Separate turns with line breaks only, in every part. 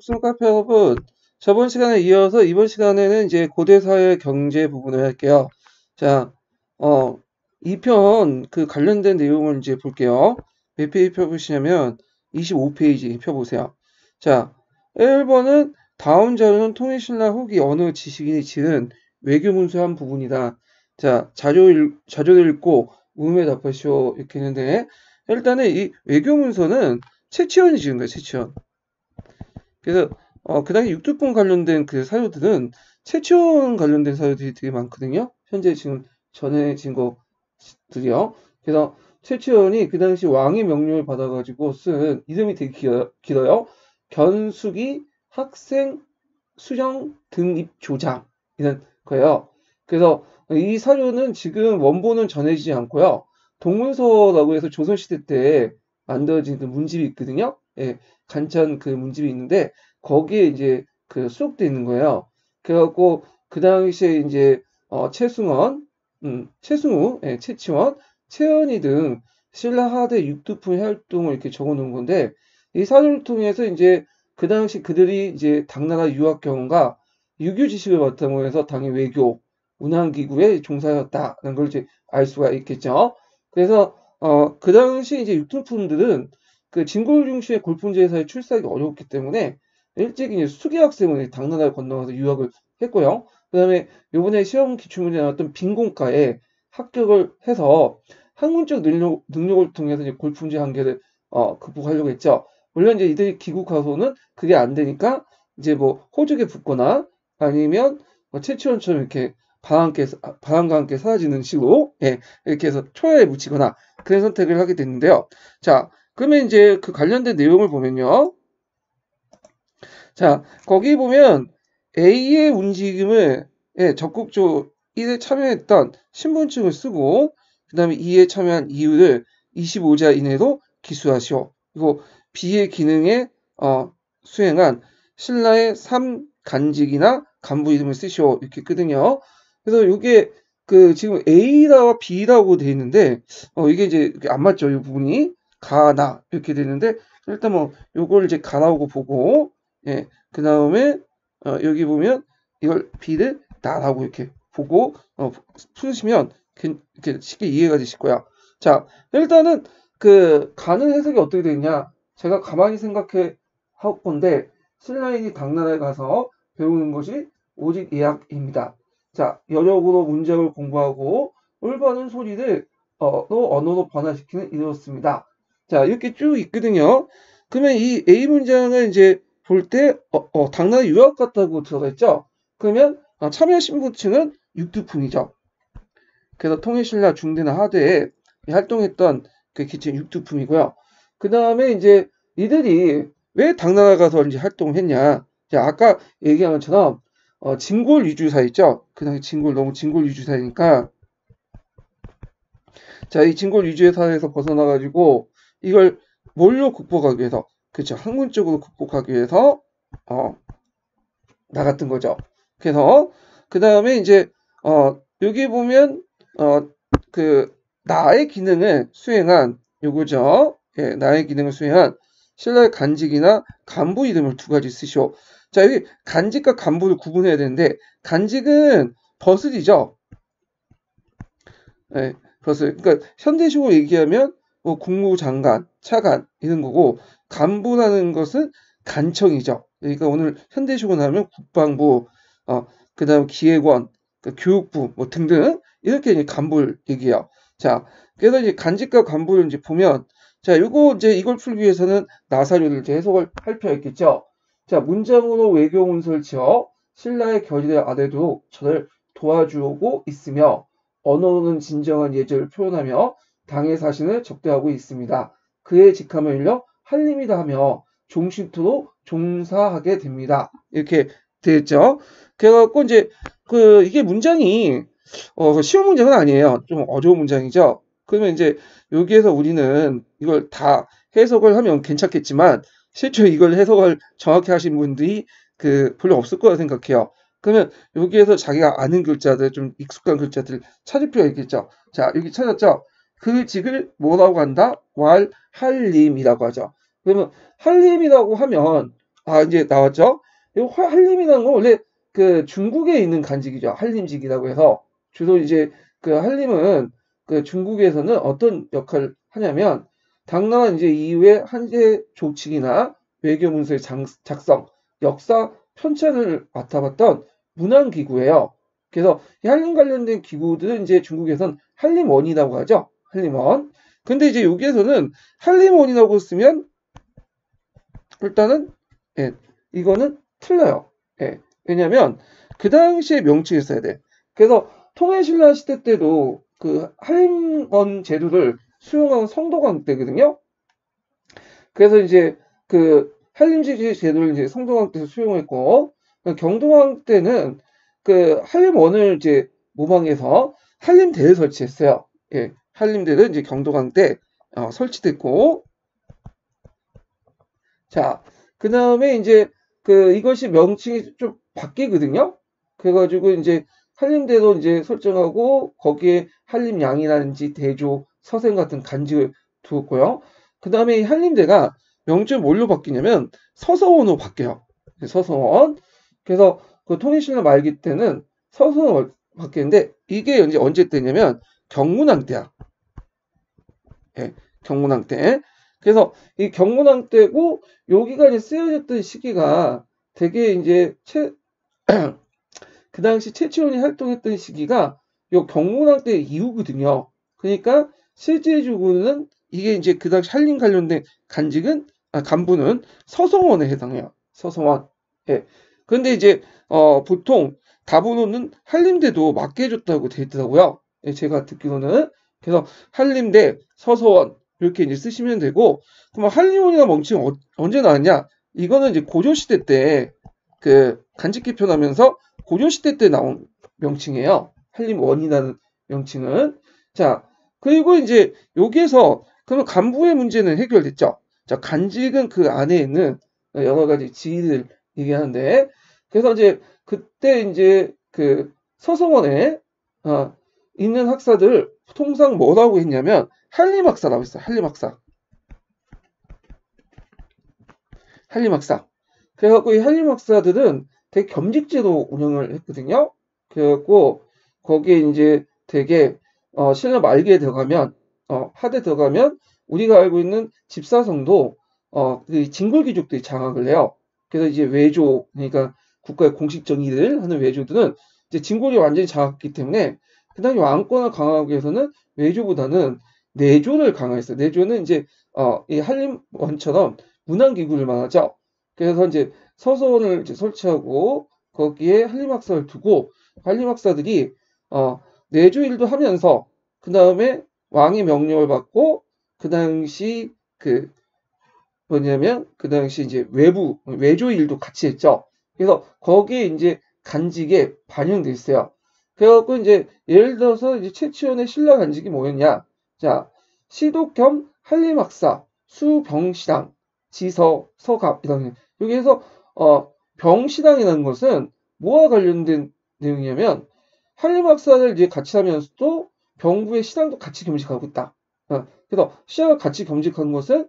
복습 카페 여러분. 저번 시간에 이어서 이번 시간에는 이제 고대사회 경제 부분을 할게요. 자, 2편 그 관련된 내용을 이제 볼게요. 몇 페이지 펴보시냐면 25페이지 펴보세요. 자, 1번은 다음 자료는 통일신라 후기 어느 지식인이 지은 외교문서 한 부분이다. 자, 자료를 읽고 의문에 답하시오. 이렇게 했는데, 일단은 이 외교문서는 최치원이 지은 거예요, 최치원. 그래서 그 당시 육두품 관련된 그 사료들은 최치원 관련된 사료들이 되게 많거든요. 현재 지금 전해진 것들이요. 그래서 최치원이 그 당시 왕의 명령을 받아가지고 쓴 이름이 되게 길어요. 견숙이 학생 수령 등입 조장 이런 거예요. 그래서 이 사료는 지금 원본은 전해지지 않고요. 동문서라고 해서 조선시대 때 만들어진 그 문집이 있거든요. 예, 간찬 그 문집이 있는데 거기에 이제 그 수록되어 있는 거예요. 그래갖고 그 당시에 이제 최승원, 최승우, 예, 최치원, 최연희 등 신라 하대 육두품 활동을 이렇게 적어놓은 건데 이 사료를 통해서 이제 그 당시 그들이 이제 당나라 유학 경험과 유교 지식을 바탕으로 해서 당의 외교, 운항기구에 종사하였다는 걸 이제 알 수가 있겠죠. 그래서 그 당시 이제 육두품들은 그 진골 중심의 골품제사에 출세하기 어려웠기 때문에 일찍 이제 수기 학생을 당나라를 건너가서 유학을 했고요. 그다음에 요번에 시험 기출문제 나왔던 빈공과에 합격을 해서 학문적 능력을 통해서 이제 골품제 한계를 극복하려고 했죠. 물론 이제 이들이 귀국하고는 그게 안 되니까 이제 뭐 호적에 붙거나 아니면 최치원처럼 이렇게 바람과 함께 사라지는 식으로 예, 이렇게 해서 초야에 묻히거나 그런 선택을 하게 됐는데요. 자, 그러면 이제 그 관련된 내용을 보면요. 자, 거기 보면 A의 움직임을 예, 적극적으로 1에 참여했던 신분증을 쓰고 그 다음에 2에 참여한 이유를 25자 이내로 기수하시오. 그리고 B의 기능에 수행한 신라의 3간직이나 간부 이름을 쓰시오. 이렇게 있거든요. 그래서 이게 그 지금 A라고 B라고 되어 있는데 이게 이제 안 맞죠. 이 부분이 가나 이렇게 되는데 일단 뭐 요걸 이제 가라고 보고 예, 그 다음에 여기 보면 이걸 B를 나라고 이렇게 보고 풀으시면 이렇게 쉽게 이해가 되실 거야. 자, 일단은 그 가는 해석이 어떻게 되냐? 제가 가만히 생각해 할 건데 신라인이 당나라에 가서 배우는 것이 오직 예학입니다. 자, 여력으로 문장을 공부하고 올바른 소리를 또 언어로 변화시키는 이렇습니다. 자, 이렇게 쭉 있거든요. 그러면 이 A 문장을 이제 볼 때 당나라 유학 같다고 들어가 있죠. 그러면 참여 신분층은 육두품이죠. 그래서 통일신라 중대나 하대에 활동했던 그 기체 육두품이고요. 그 다음에 이제 이들이 왜 당나라 가서 이제 활동을 했냐? 자, 아까 얘기한 것처럼 진골 위주사 있죠. 그 당시 진골 너무 진골 위주사니까 자, 이 진골 위주의 사회에서 벗어나가지고 이걸 뭘로 극복하기 위해서 그렇죠. 학문적으로 극복하기 위해서 나갔던 거죠. 그래서 그 다음에 이제 여기 보면 그 나의 기능을 수행한 요거죠. 예, 나의 기능을 수행한 신라의 간직이나 간부 이름을 두 가지 쓰시오. 자, 여기 간직과 간부를 구분해야 되는데 간직은 버슬이죠. 예, 버슬. 그러니까 현대식으로 얘기하면 뭐 국무장관, 차관 이런 거고 간부라는 것은 간청이죠. 그러니까 오늘 현대식으로 하면 국방부, 그다음 기획원, 그 교육부 뭐 등등 이렇게 이제 간부를 얘기해요. 자, 그래서 이제 간직과 간부를 이제 보면 자, 요거 이제 이걸 풀기 위해서는 나사료를 이제 해석을 할 필요가 있겠죠. 자, 문장으로 외교 문서를 지어 신라의 결의를 아래도 저를 도와주고 있으며 언어로는 진정한 예절을 표현하며 당의 사신을 적대하고 있습니다. 그의 직함을 일러 한림이다 하며 종신토로 종사하게 됩니다. 이렇게 되었죠. 그래갖고 이제 이게 문장이 쉬운 문장은 아니에요. 좀 어려운 문장이죠. 그러면 이제 여기에서 우리는 이걸 다 해석을 하면 괜찮겠지만 실제로 이걸 해석을 정확히 하신 분들이 별로 없을 거라 생각해요. 그러면 여기에서 자기가 아는 글자들, 좀 익숙한 글자들 찾을 필요가 있겠죠. 자, 여기 찾았죠? 그 직을 뭐라고 한다? 할림이라고 하죠. 그러면 할림이라고 하면 이제 나왔죠? 이 한림이라는 건 원래 그 중국에 있는 간직이죠. 한림직이라고 해서 주로 이제 그 한림은 그 중국에서는 어떤 역할을 하냐면 당나라 이제 이후에 한제 조직이나 외교 문서의 작성, 역사 편찬을 맡아봤던 문안기구예요. 그래서 이 한림 관련된 기구들은 이제 중국에선 한림원이라고 하죠. 한림원. 근데 이제 여기에서는 한림원이라고 쓰면 일단은 예, 이거는 틀려요. 예, 왜냐면 그 당시에 명칭을 써야 돼. 그래서 통일신라 시대 때도 그 한림원 제도를 수용한 성도강 때거든요. 그래서 이제 그 한림지 제도를 이제 성도강 때서 수용했고 경동왕 때는 그 한림원을 이제 모방해서 한림대를 설치했어요. 예, 한림대는 이제 경동왕 때 설치됐고 자, 그 다음에 이제 그 이것이 명칭이 좀 바뀌거든요. 그래가지고 이제 한림대도 이제 설정하고 거기에 한림양이라든지 대조, 서생 같은 간직을 두었고요. 그 다음에 이 한림대가 명칭이 뭘로 바뀌냐면 서서원으로 바뀌어요. 서서원. 그래서 그 통일신라 말기 때는 서서원 바뀌는데 이게 이제 언제 때냐면 경문왕 때야. 예, 경문왕 때. 그래서 이 경문왕 때고 여기가 이제 쓰여졌던 시기가 되게 이제 그 당시 최치원이 활동했던 시기가 요 경문왕 때 이후거든요. 그러니까 실제적으로는 이게 이제 그 당시 한림 관련된 간직은 간부는 서성원에 해당해요. 서성원. 예. 근데 이제 보통 다분호는 한림대도 맡게 해줬다고 돼 있더라고요. 예, 제가 듣기로는. 그래서 한림대, 서서원 이렇게 이제 쓰시면 되고, 그럼 한림원이나 명칭 언제 나왔냐? 이거는 이제 고조시대 때 그 간직 개편하면서 고조시대 때 나온 명칭이에요. 한림원이라는 명칭은. 자, 그리고 이제 여기에서 그러면 간부의 문제는 해결됐죠. 자, 간직은 그 안에 있는 여러 가지 지위를 얘기하는데, 그래서 이제 그때 이제 그 서성원에 있는 학사들 통상 뭐라고 했냐면 한림학사라고 했어요. 한림학사. 한림학사. 그래갖고 이 한림학사들은 되게 겸직제로 운영을 했거든요. 그래갖고 거기에 이제 되게 신라 말기에 들어가면 하대 들어가면 우리가 알고 있는 집사성도 그 진골귀족들이 장악을 해요. 그래서 이제 외조 그러니까 국가의 공식 정의를 하는 외조들은 이제 진골이 완전히 장악했기 때문에 그 당시 왕권을 강화하기 위해서는 외조보다는 내조를 강화했어요. 내조는 이제 이 한림원처럼 문안기구를 말하죠. 그래서 이제 서서원을 이제 설치하고 거기에 한림학사를 두고 한림학사들이 내조 일도 하면서 그 다음에 왕의 명령을 받고 그 당시 그 뭐냐면 그 당시 이제 외조 일도 같이 했죠. 그래서 거기에 이제 간직에 반영돼 있어요. 그래갖고 이제 예를 들어서 이제 최치원의 신라 간직이 뭐였냐? 자, 시독 겸 한림학사, 수병시당, 지서, 서갑 이런 여기에서 병시당이라는 것은 뭐와 관련된 내용이냐면 한림학사를 이제 같이 하면서도 병부의 시당도 같이 겸직하고 있다. 그래서 시당을 같이 겸직한 것은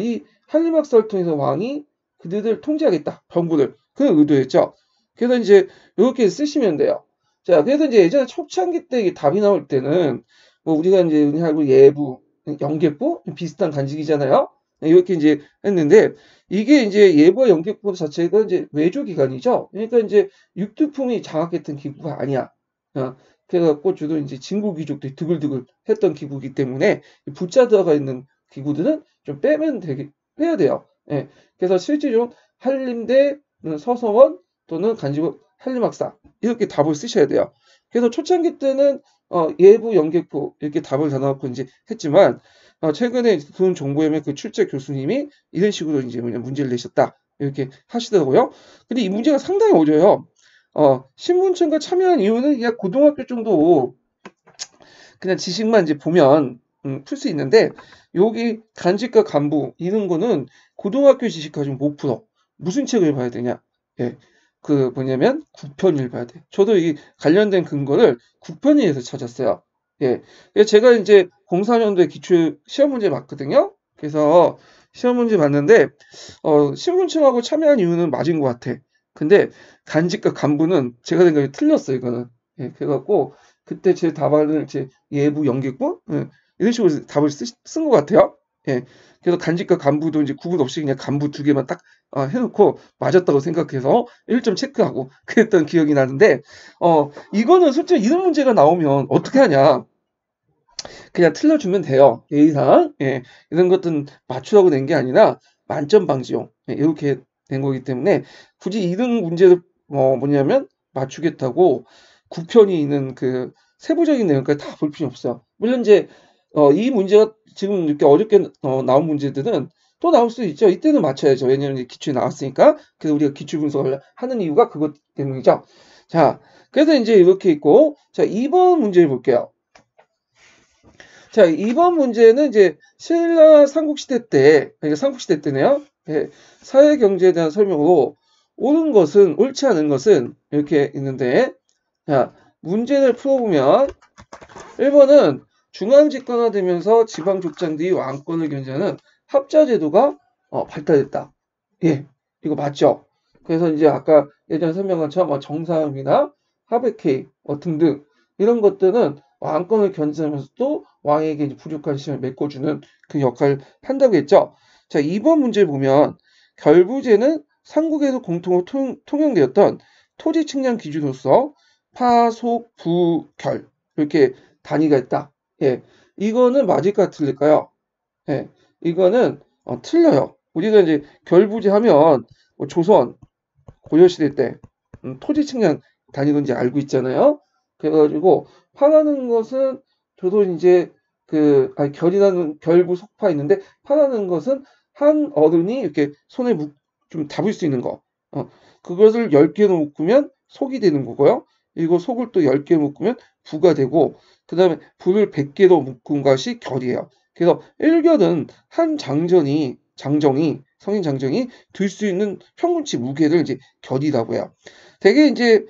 이 한림학사를 통해서 왕이 그들을 통제하겠다. 병부를. 그 의도였죠. 그래서 이제 이렇게 쓰시면 돼요. 자, 그래서 이제 예전에 초창기 때 이게 답이 나올 때는 뭐 우리가 이제 은하고 예부, 영계부 비슷한 간직이잖아요. 이렇게 이제 했는데 이게 이제 예부와 영계부 자체가 이제 외조 기관이죠. 그러니까 이제 육두품이 장악했던 기구가 아니야. 그래갖고 주로 이제 진국 귀족들이 드글드글 했던 기구이기 때문에 부자 들어가 있는 기구들은 좀 빼면 빼야 돼요. 예. 그래서 실제로 한림대 서서원 또는 간직국 한림학사 이렇게 답을 쓰셔야 돼요. 그래서 초창기 때는 예부, 영계부 이렇게 답을 다 넣고 이제 했지만 최근에 군 정보위원회 그 출제 교수님이 이런 식으로 이제 문제를 내셨다 이렇게 하시더라고요. 근데 이 문제가 상당히 어려워요. 신분청과 참여한 이유는 그냥 고등학교 정도 그냥 지식만 이제 보면 풀 수 있는데 여기 간직과 간부 이런 거는 고등학교 지식 가지고 못 풀어. 무슨 책을 봐야 되냐? 예. 그 뭐냐면 국편을 봐야 돼. 저도 이 관련된 근거를 국편위에서 찾았어요. 예. 제가 이제 04년도에 기출 시험 문제 봤거든요. 그래서 시험 문제 봤는데 신분증하고 참여한 이유는 맞은 것 같아. 근데 간직과 간부는 제가 생각에 틀렸어요. 이거는. 예, 그래갖고 그때 제 답안을 제 예부 연기구 이런 식으로 답을 쓴 것 같아요. 예, 그래서 간직과 간부도 이제 구분 없이 그냥 간부 두 개만 딱 해놓고 맞았다고 생각해서 1점 체크하고 그랬던 기억이 나는데 이거는 솔직히 이런 문제가 나오면 어떻게 하냐? 그냥 틀려주면 돼요. 예의상. 예, 이런 것들은 맞추라고 낸 게 아니라 만점 방지용. 예, 이렇게 된 거기 때문에 굳이 이런 문제를 뭐냐면 맞추겠다고 국편이 있는 그 세부적인 내용까지 다 볼 필요 없어요. 물론 이제 이 문제가 지금 이렇게 어렵게 나온 문제들은 또 나올 수 있죠. 이때는 맞춰야죠. 왜냐하면 이제 기출이 나왔으니까. 그래서 우리가 기출 분석을 하는 이유가 그것 때문이죠. 자, 그래서 이제 이렇게 있고, 자, 2번 문제 볼게요. 자, 이번 문제는 이제 신라 삼국시대 때, 그러니까 삼국시대 때네요. 예, 사회 경제에 대한 설명으로 옳은 것은, 옳지 않은 것은 이렇게 있는데, 자, 문제를 풀어보면 1번은 중앙 집권화되면서 지방 족장들이 왕권을 견제하는 합자제도가 발달했다. 예, 이거 맞죠? 그래서 이제 아까 예전에 설명한 것처럼 정사함이나 하베케이 등등 이런 것들은 왕권을 견제하면서도 왕에게 이제 부족한 힘을 메꿔주는 그 역할을 한다고 했죠. 자, 2번 문제 보면 결부제는 삼국에서 공통으로 통용되었던 토지 측량 기준으로서 파, 속, 부, 결 이렇게 단위가 있다. 예, 이거는 맞을까 틀릴까요? 예, 이거는 틀려요. 우리가 이제 결부제 하면 조선 고려시대 때 토지 측량 단위인지 알고 있잖아요. 그래가지고 파라는 것은 저도 이제 결이라는 결부 속파 있는데 파라는 것은 한 어른이 이렇게 손에 좀 잡을 수 있는 거. 그것을 10개로 묶으면 속이 되는 거고요. 그리고 속을 또 10개 묶으면 부가 되고 그 다음에 부를 100개로 묶은 것이 결이에요. 그래서 1결은 한 장정이 성인 장정이 들 수 있는 평균치 무게를 이제 결이라고 해요. 되게 이제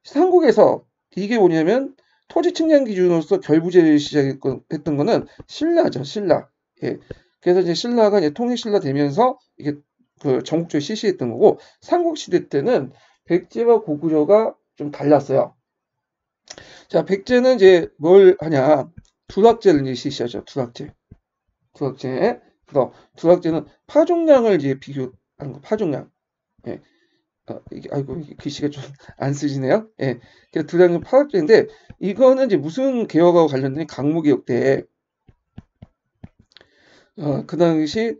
삼국에서 이게 뭐냐면 토지 측량 기준으로서 결부제를 시작했던 거는 신라죠, 신라. 예. 그래서 이제 신라가 이제 통일신라 되면서 이게 전국적으로 실시했던 거고 삼국시대 때는 백제와 고구려가 좀 달랐어요. 자, 백제는 이제 뭘 하냐? 두락제를 이제 실시하죠. 두락제. 그래서 두락제는 파종량을 이제 비교하는 거. 파종량. 예. 이게 아이고 글씨가 좀 안 쓰지네요. 예. 그래서 두락은 파종제인데 이거는 이제 무슨 개혁하고 관련된 강무개혁 때 그 당시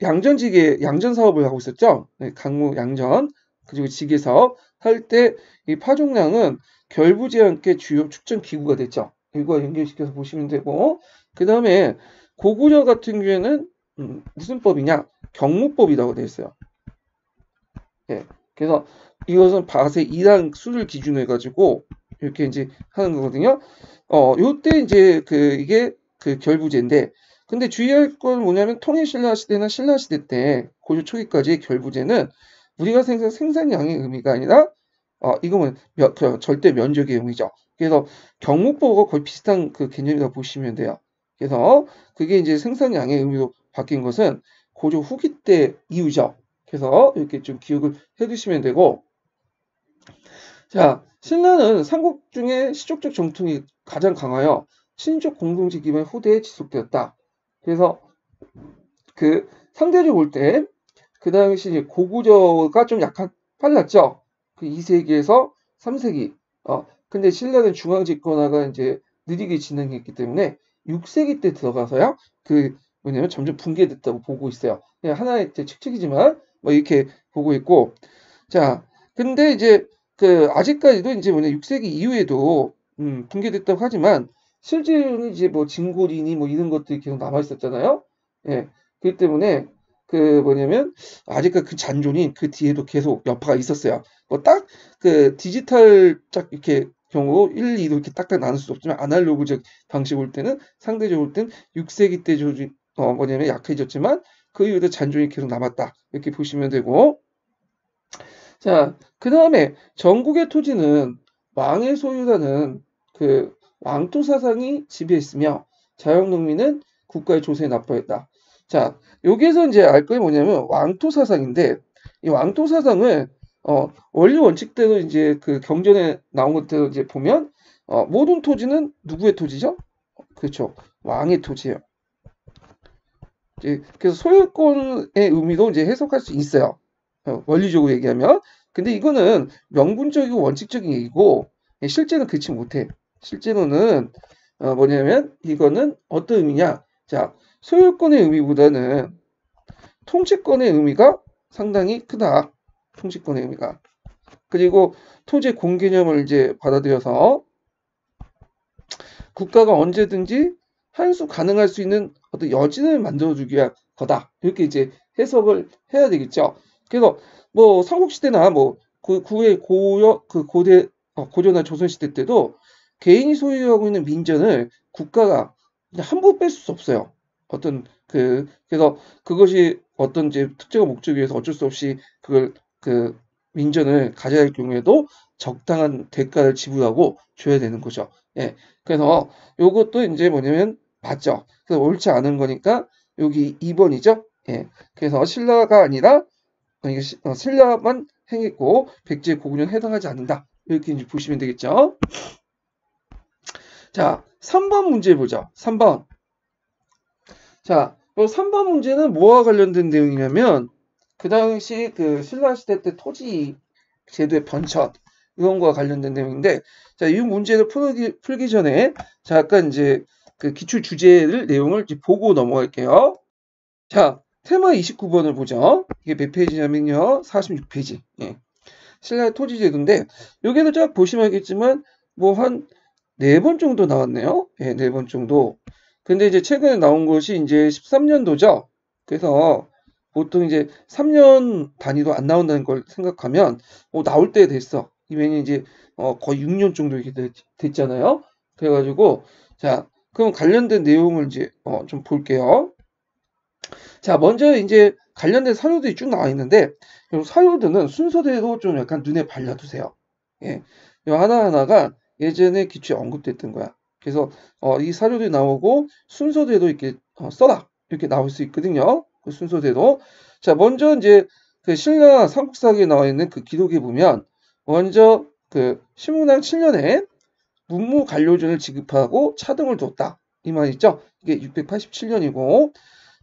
양전 사업을 하고 있었죠. 네, 강무 양전 그리고 지게 사업 할 때 이 파종량은 결부제와 함께 주요 측정 기구가 됐죠. 이거 연결시켜서 보시면 되고 그 다음에 고구려 같은 경우에는 무슨 법이냐? 경무법이라고 되어 있어요. 예. 그래서 이것은 밭의 2당 수를 기준으로 해가지고 이렇게 이제 하는 거거든요. 요때 이제 이게 결부제인데 근데 주의할 건 뭐냐면 통일신라 시대나 신라 시대 때 고조 초기까지의 결부제는 우리가 생산량의 의미가 아니라 이거는 절대 면적의 의미죠. 그래서 경무법과 거의 비슷한 개념이라고 보시면 돼요. 그래서 그게 이제 생산량의 의미로 바뀐 것은 고조 후기 때 이후죠. 그래서 이렇게 좀 기억을 해두시면 되고 자, 신라는 삼국 중에 시족적 정통이 가장 강하여 친족 공동체 기반 후대에 지속되었다. 그래서 상대적으로 볼 때 그 당시 고구려가 좀 약간 빨랐죠. 2세기에서 3세기. 근데 신라는 중앙 집권화가 이제 느리게 진행했기 때문에 6세기 때 들어가서야 뭐냐면 점점 붕괴됐다고 보고 있어요. 그냥 하나의 측측이지만 뭐 이렇게 보고 있고 자, 근데 이제 아직까지도 이제 6세기 이후에도 붕괴됐다고 하지만 실제로는 이제 뭐 진골이니 뭐 이런 것들이 계속 남아 있었잖아요. 예. 그렇기 때문에 뭐냐면 아직까지 잔존이 뒤에도 계속 여파가 있었어요. 뭐 딱 디지털 딱 이렇게 경우 1, 2로 이렇게 딱딱 나눌 수 없지만 아날로그적 방식 볼 때는 상대적으로 볼 때는 6세기 때 뭐냐면 약해졌지만 그 이후에도 잔존이 계속 남았다. 이렇게 보시면 되고 자, 그 다음에 전국의 토지는 왕의 소유라는 왕토 사상이 지배했으며 자영농민은 국가의 조세에 납부했다. 자, 여기에서 이제 알 게 뭐냐면 왕토 사상인데 이 왕토 사상은 원리 원칙대로 이제 그 경전에 나온 것대로 이제 보면 모든 토지는 누구의 토지죠? 그렇죠. 왕의 토지예요. 이제 그래서 소유권의 의미도 이제 해석할 수 있어요. 원리적으로 얘기하면. 근데 이거는 명분적이고 원칙적인 얘기고 실제는 그렇지 못해. 실제로는 뭐냐면 이거는 어떤 의미냐? 자, 소유권의 의미보다는 통치권의 의미가 상당히 크다. 통치권의 의미가. 그리고 토지의 공개념을 이제 받아들여서 국가가 언제든지 환수 가능할 수 있는 어떤 여진을 만들어주기 위한 거다. 이렇게 이제 해석을 해야 되겠죠. 그래서 뭐 삼국시대나 뭐 구의 고대 고려나 조선시대 때도 개인이 소유하고 있는 민전을 국가가 그냥 함부로 뺄 수 없어요. 어떤 그래서 그것이 어떤 이제 특정한 목적을 위해서 어쩔 수 없이 그걸 민전을 가져야 할 경우에도 적당한 대가를 지불하고 줘야 되는 거죠. 예. 그래서 요것도 이제 뭐냐면 맞죠. 그래서 옳지 않은 거니까 여기 2번이죠. 예. 그래서 신라가 아니라 이게 신라만 행했고 백제 고구려는 해당하지 않는다. 이렇게 이제 보시면 되겠죠. 자, 3번 문제 보죠. 3번. 자, 3번 문제는 뭐와 관련된 내용이냐면 그 당시 그 신라 시대 때 토지 제도의 변천 이런 거와 관련된 내용인데 자, 이 문제를 풀기 전에 잠깐 이제 그 기출 주제를 내용을 이제 보고 넘어갈게요. 자, 테마 29번을 보죠. 이게 몇 페이지냐면요. 46페이지. 예. 신라 토지 제도인데 여기도 쫙 보시면 알겠지만 뭐 한 4번 정도 나왔네요. 예, 4번 정도. 근데 이제 최근에 나온 것이 이제 13년도죠. 그래서 보통 이제 3년 단위도 안 나온다는 걸 생각하면 나올 때 됐어. 이면이 이제 거의 6년 정도 이렇게 됐잖아요. 그래가지고 자, 그럼 관련된 내용을 이제 좀 볼게요. 자, 먼저 이제 관련된 사료들이 쭉 나와 있는데 이 사료들은 순서대로 좀 약간 눈에 발라두세요. 예, 이 하나하나가 예전에 기초에 언급됐던 거야. 그래서 이 사료들이 나오고 순서대로 이렇게 써라 이렇게 나올 수 있거든요. 그 순서대로. 자, 먼저 이제 그 신라 삼국사기에 나와 있는 그 기록에 보면 먼저 그 신문왕 7년에 문무 관료전을 지급하고 차등을 뒀다. 이 말 있죠? 이게 687년이고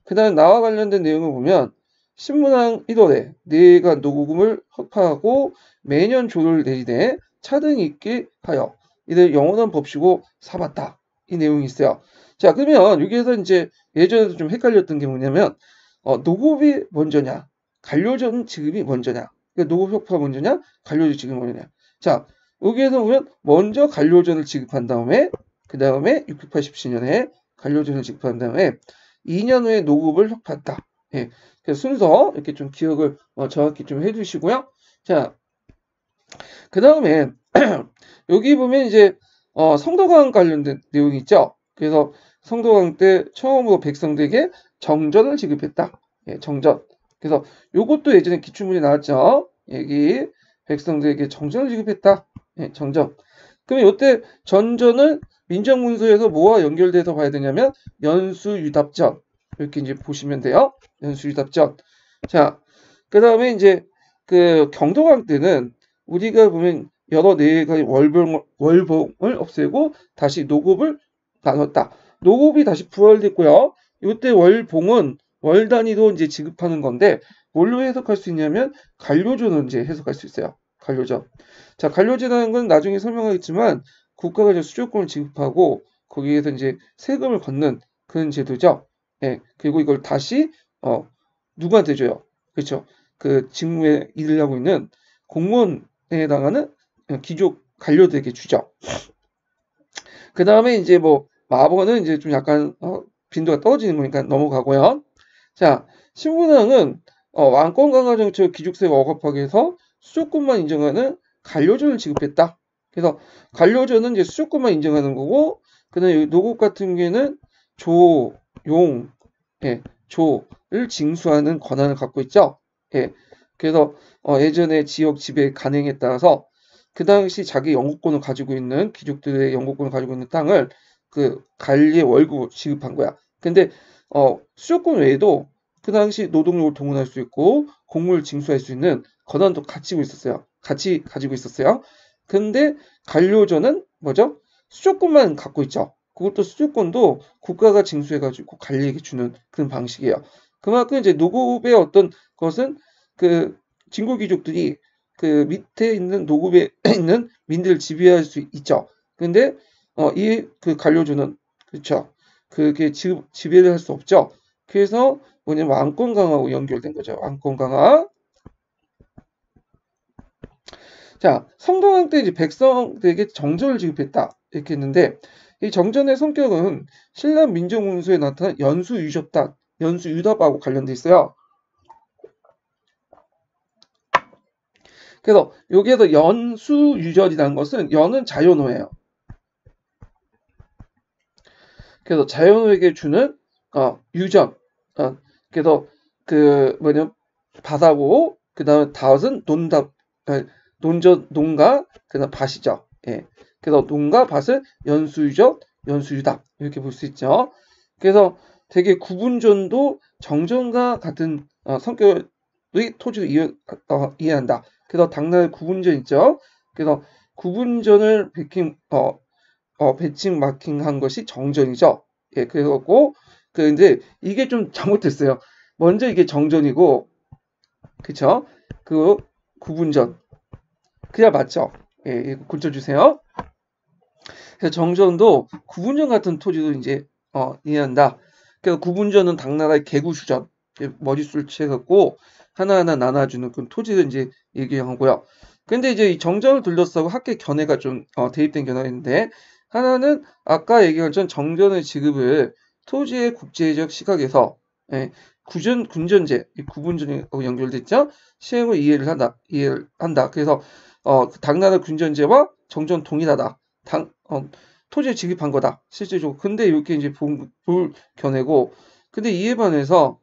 그 다음 나와 관련된 내용을 보면 신문왕 1월에 내가 노구금을 흡파하고 매년 조를 내리되 차등이 있게 하여 이를 영원한 법시고 삼았다. 이 내용이 있어요. 자, 그러면 여기에서 이제 예전에도 좀 헷갈렸던 게 뭐냐면 노급이 먼저냐 관료전 지급이 먼저냐 그러니까 노급 혁파 먼저냐 관료전 지급이 먼저냐. 자, 여기에서 보면 먼저 관료전을 지급한 다음에 그 다음에 687년에 관료전을 지급한 다음에 2년 후에 노급을 혁파한다. 예, 그래서 순서 이렇게 좀 기억을 정확히 좀 해두시고요. 자, 그 다음에 여기 보면 이제 성도관 관련된 내용이 있죠. 그래서 성도관 때 처음으로 백성들에게 정전을 지급했다. 예, 정전. 그래서 요것도 예전에 기출문제 나왔죠. 여기 백성들에게 정전을 지급했다. 예, 정전. 그러면 이때 전전은 민정문서에서 뭐와 연결돼서 봐야 되냐면 연수유답전 이렇게 이제 보시면 돼요. 연수유답전. 자, 그 다음에 이제 그 경도강 때는 우리가 보면 여러 네 가지 월봉을 없애고 다시 노급을 나눴다. 노급이 다시 부활됐고요. 이때 월봉은 월 단위로 이제 지급하는 건데 뭘로 해석할 수 있냐면 관료전으로 이제 해석할 수 있어요. 관료전. 자, 관료제라는 건 나중에 설명하겠지만 국가가 이제 수조권을 지급하고 거기에서 이제 세금을 걷는 그런 제도죠. 예, 그리고 이걸 다시 누구한테 줘요? 그렇죠. 그 직무에 일을 하고 있는 공무원에 해당하는 귀족 관료들에게 주죠. 그 다음에 이제 뭐 마번은 이제 좀 약간 빈도가 떨어지는 거니까 넘어가고요. 자, 신분왕은 왕권 강화 정책 귀족세가 억압하기 위해서 수조권만 인정하는 관료전을 지급했다. 그래서 관료전은 이제 수조권만 인정하는 거고, 그다음에 노급 같은 경우에는 용, 예, 조를 징수하는 권한을 갖고 있죠. 예, 그래서 예전에 지역 지배 간행에 따라서 그 당시 자기 영국권을 가지고 있는 귀족들의 영국권을 가지고 있는 땅을 그 관리의 월급을 지급한 거야. 근데 수조권 외에도 그 당시 노동력을 동원할 수 있고 공무를 징수할 수 있는 권한도 같이 가지고 있었어요. 근데 관료조는 뭐죠? 수조권만 갖고 있죠. 그것도 수조권도 국가가 징수해가지고 관리에게 주는 그런 방식이에요. 그만큼 이제 노급의 어떤 것은 그 진골귀족들이 그 밑에 있는 노급에 있는 민들을 지배할 수 있죠. 근데 이 그 관료조는 그렇죠. 그게 지배를 할 수 없죠. 그래서 뭐냐면 왕권 강화하고 연결된 거죠. 왕권 강화. 자, 성동왕 때 이제 백성들에게 정전을 지급했다. 이렇게 했는데 이 정전의 성격은 신라 민족문서에 나타난 연수유접단, 연수유답하고 관련돼 있어요. 그래서 여기에서 연수유절이라는 것은 연은 자연호예요. 그래서 자연호에게 주는 유전. 그래서 그 뭐냐 바다고 그다음에 닷은 논답, 논과 그다음 밭이죠. 예. 그래서 논과 밭을 연수유적, 연수유답 이렇게 볼 수 있죠. 그래서 되게 구분전도 정전과 같은 성격의 토지를 이해한다. 그래서 당나라의 구분전 있죠. 그래서 구분전을 배칭 마킹한 것이 정전이죠. 예, 그래갖고 근데 이게 좀 잘못됐어요. 먼저 이게 정전이고, 그쵸? 그 구분전 그냥 맞죠? 예, 이거 고쳐주세요. 그래서 정전도 구분전 같은 토지도 이제 이해한다. 그래서 구분전은 당나라의 개구수전 머릿수를 채갖고 하나하나 나눠주는 그 토지를 이제 얘기하고요. 근데 이제 이 정전을 둘러싸고 학계 견해가 좀 대입된 견해가 있는데 하나는 아까 얘기한 것처럼 정전의 지급을 토지의 국제적 시각에서 예, 군전제, 구분전하고 연결됐죠. 시행을 이해를 한다. 그래서 당나라 군전제와 정전 동일하다. 토지를 지급한 거다. 실질적으로. 근데 이렇게 이제 볼 견해고, 근데 이에 반해서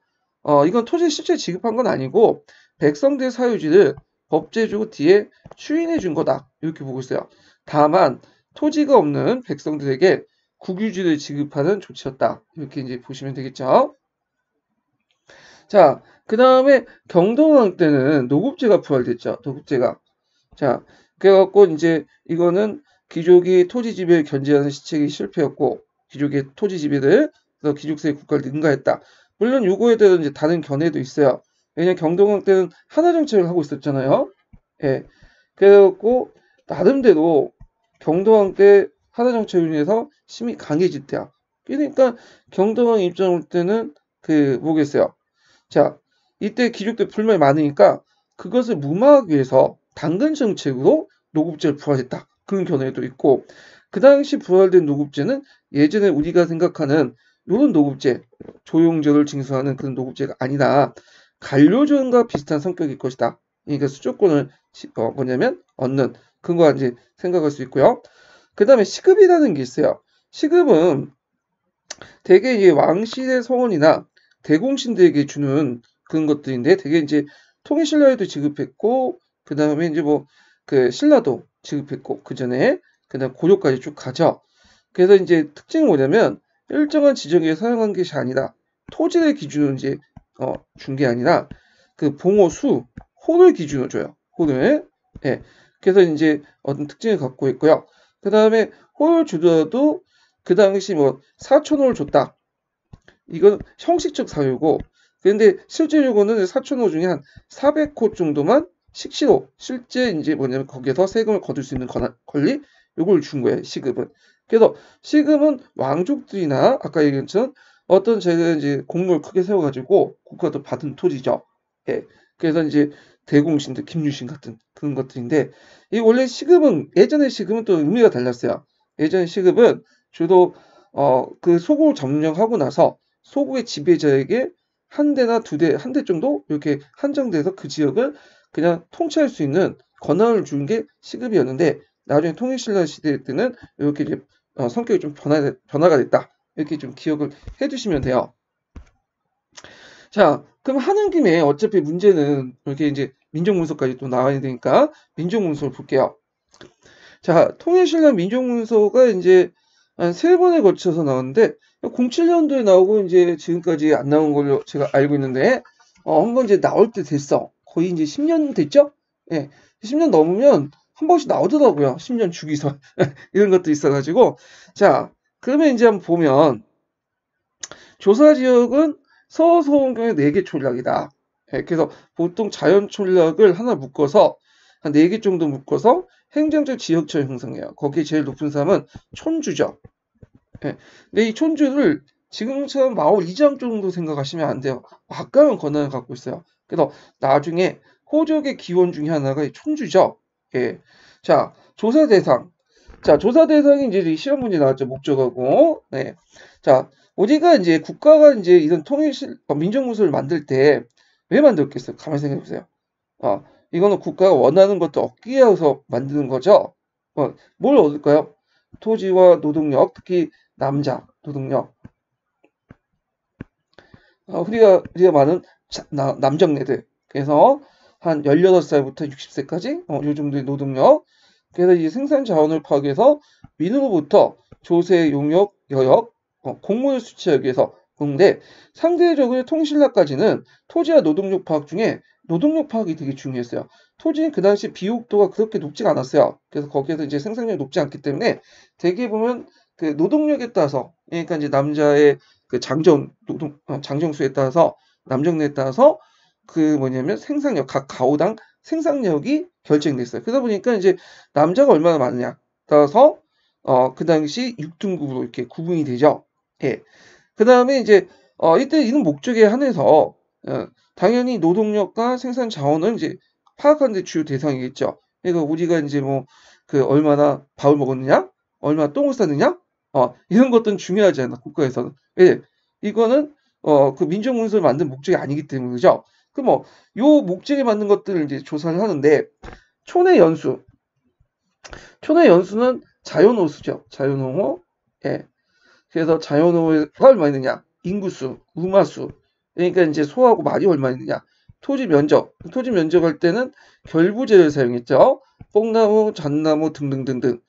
이건 토지 실제 지급한 건 아니고 백성들 사유지를 법제주고 뒤에 추인해 준 거다. 이렇게 보고 있어요. 다만 토지가 없는 백성들에게 국유지를 지급하는 조치였다. 이렇게 이제 보시면 되겠죠. 자, 그 다음에 경동왕 때는 노급제가 부활됐죠. 노급제가. 자, 그래갖고 이제 이거는 귀족이 토지 지배를 견제하는 시책이 실패였고, 귀족의 토지 지배를, 그래서 귀족세의 국가를 능가했다. 물론 요거에 대해서 이제 다른 견해도 있어요. 왜냐면 경동왕 때는 하나 정책을 하고 있었잖아요. 예. 그래갖고 나름대로 경동왕 때 하나 정책을 위해서 힘이 강해졌대요. 그러니까 경동왕 입장 올 때는 뭐겠어요. 자, 이때 귀족들 불만이 많으니까 그것을 무마하기 위해서 당근 정책으로 노급제를 부활했다. 그런 견해도 있고 그 당시 부활된 노급제는 예전에 우리가 생각하는 이런 노급제, 조용조를 징수하는 그런 노급제가 아니라 관료전과 비슷한 성격일 것이다. 그러니까 수조권을 얻는 그런 거 이제 생각할 수 있고요. 그 다음에 시급이라는 게 있어요. 시급은 대개 이제 왕실의 성원이나 대공신들에게 주는 그런 것들인데 되게 이제 통일신라에도 지급했고 그 다음에 이제 신라도 지급했고 그 전에 그다음 고려까지 쭉 가죠. 그래서 이제 특징이 뭐냐면 일정한 지정에 사용한 것이 아니라 토지의 기준으로 이제 준 게 아니라 그 봉호 호를 기준으로 줘요. 호를. 예. 그래서 이제 어떤 특징을 갖고 있고요. 그 다음에 호를 주더라도 그 당시 사촌호를 줬다. 이건 형식적 사유고 근데 실제적으로는 사촌호 중에 한 400호 정도만 식시로 실제 이제 뭐냐면 거기에서 세금을 거둘 수 있는 권리 요걸 준 거예요. 시급은. 그래서 시급은 왕족들이나 아까 얘기한 것처럼 어떤 제가 이제 공로를 크게 세워가지고 국가도 받은 토지죠. 예. 그래서 이제 대공신들 김유신 같은 그런 것들인데 이 원래 시급은 예전의 시급은 또 의미가 달랐어요. 예전 시급은 주로 그 소국을 점령하고 나서 소국의 지배자에게 한 대나 한 대 정도 이렇게 한정돼서 그 지역을 그냥 통치할 수 있는 권한을 주는 게 시급이었는데 나중에 통일신라 시대 때는 이렇게 이제 성격이 좀 변화가 됐다. 이렇게 좀 기억을 해두시면 돼요. 자, 그럼 하는 김에 어차피 문제는 이렇게 이제 민족문서까지 또 나와야 되니까 민족문서를 볼게요. 자, 통일신라 민족문서가 이제 한 3번에 걸쳐서 나왔는데 07년도에 나오고 이제 지금까지 안 나온 걸로 제가 알고 있는데, 한번 이제 나올 때 됐어. 거의 이제 10년 됐죠? 예. 10년 넘으면 한 번씩 나오더라고요. 10년 주기설. 이런 것도 있어가지고. 자, 그러면 이제 한번 보면, 조사 지역은 서서원경의 4개 촌락이다. 예, 그래서 보통 자연 촌락을 하나 묶어서, 한 4개 정도 묶어서 행정적 지역처럼 형성해요. 거기에 제일 높은 사람은 촌주죠. 예. 근데 이 촌주를 지금처럼 마을 이장 정도 생각하시면 안 돼요. 막강한 권한을 갖고 있어요. 그래서 나중에 호족의 기원 중에 하나가 이 촌주죠. 예. 자, 조사 대상. 자, 조사 대상이 이제 시험 문제 나왔죠. 목적하고. 네. 자, 우리가 이제 국가가 이제 이런 민족문서를 만들 때 왜 만들었겠어요? 가만히 생각해 보세요. 이거는 국가가 원하는 것도 얻기 위해서 만드는 거죠. 뭘 얻을까요? 토지와 노동력, 특히 남자 노동력. 우리가 많은 남정네들. 그래서 한 18살부터 60세까지 요 정도의 노동력. 그래서 이 생산 자원을 파악해서 민으로부터 조세, 용역, 여역, 공무를 수취하기 위해서 보는데 상대적으로 통신락까지는 토지와 노동력 파악 중에 노동력 파악이 되게 중요했어요. 토지는 그 당시 비옥도가 그렇게 높지가 않았어요. 그래서 거기에서 이제 생산량이 높지 않기 때문에 대개 보면 그 노동력에 따라서 그러니까 이제 남자의 그 장정수에 따라서 남정네에 따라서 그 뭐냐면 생산력 각 가오당 생산력이 결정됐어요. 그러다 보니까 이제 남자가 얼마나 많으냐 따라서 그 당시 6등급으로 이렇게 구분이 되죠. 예. 그 다음에 이제 이때 이런 목적에 한해서 당연히 노동력과 생산 자원을 이제 파악하는 데 주요 대상이겠죠. 그러니까 우리가 이제 뭐 그 얼마나 밥을 먹었느냐, 얼마나 똥을 쌌느냐, 이런 것들은 중요하지 않아 국가에서는. 예. 이거는 그 민족 문서를 만든 목적이 아니기 때문이죠. 그럼 요 목적에 맞는 것들을 이제 조사를 하는데 촌의 연수. 촌의 연수는 자연호수죠. 자연호호. 예. 그래서 자연호가 얼마 있느냐? 인구수, 우마수. 그러니까 이제 소하고 말이 얼마 있느냐? 토지 면적. 토지 면적할 때는 결부제를 사용했죠. 뽕나무, 잣나무 등등등등.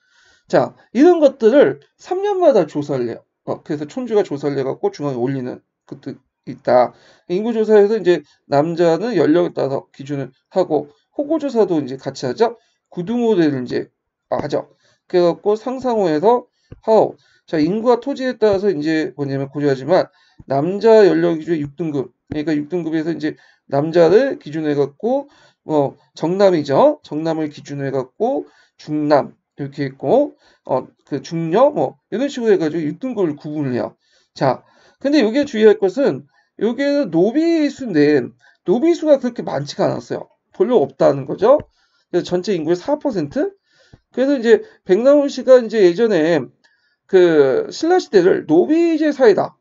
자, 이런 것들을 3년마다 조사를 해요. 그래서 촌주가 조사를 해갖고 중앙에 올리는 것도 있다. 인구조사에서 이제 남자는 연령에 따라서 기준을 하고 호구조사도 이제 같이 하죠. 구두모델을 이제 하죠. 그래갖고 상상호에서 하오. 자, 인구와 토지에 따라서 이제 뭐냐면 고려하지만 남자 연령 기준에 6등급. 그러니까 6등급에서 이제 남자를 기준으로 해갖고 정남이죠. 정남을 기준으로 해갖고 중남 이렇게 있고 그 중녀 뭐 이런 식으로 해가지고 6등급을 구분을 해요. 자, 근데 여기에 주의할 것은 여기에는 노비수인데 노비수가 그렇게 많지가 않았어요. 별로 없다는 거죠. 그래서 전체 인구의 4%. 그래서 이제 백남훈 씨가 이제 예전에 그 신라 시대를 노비제 사회다.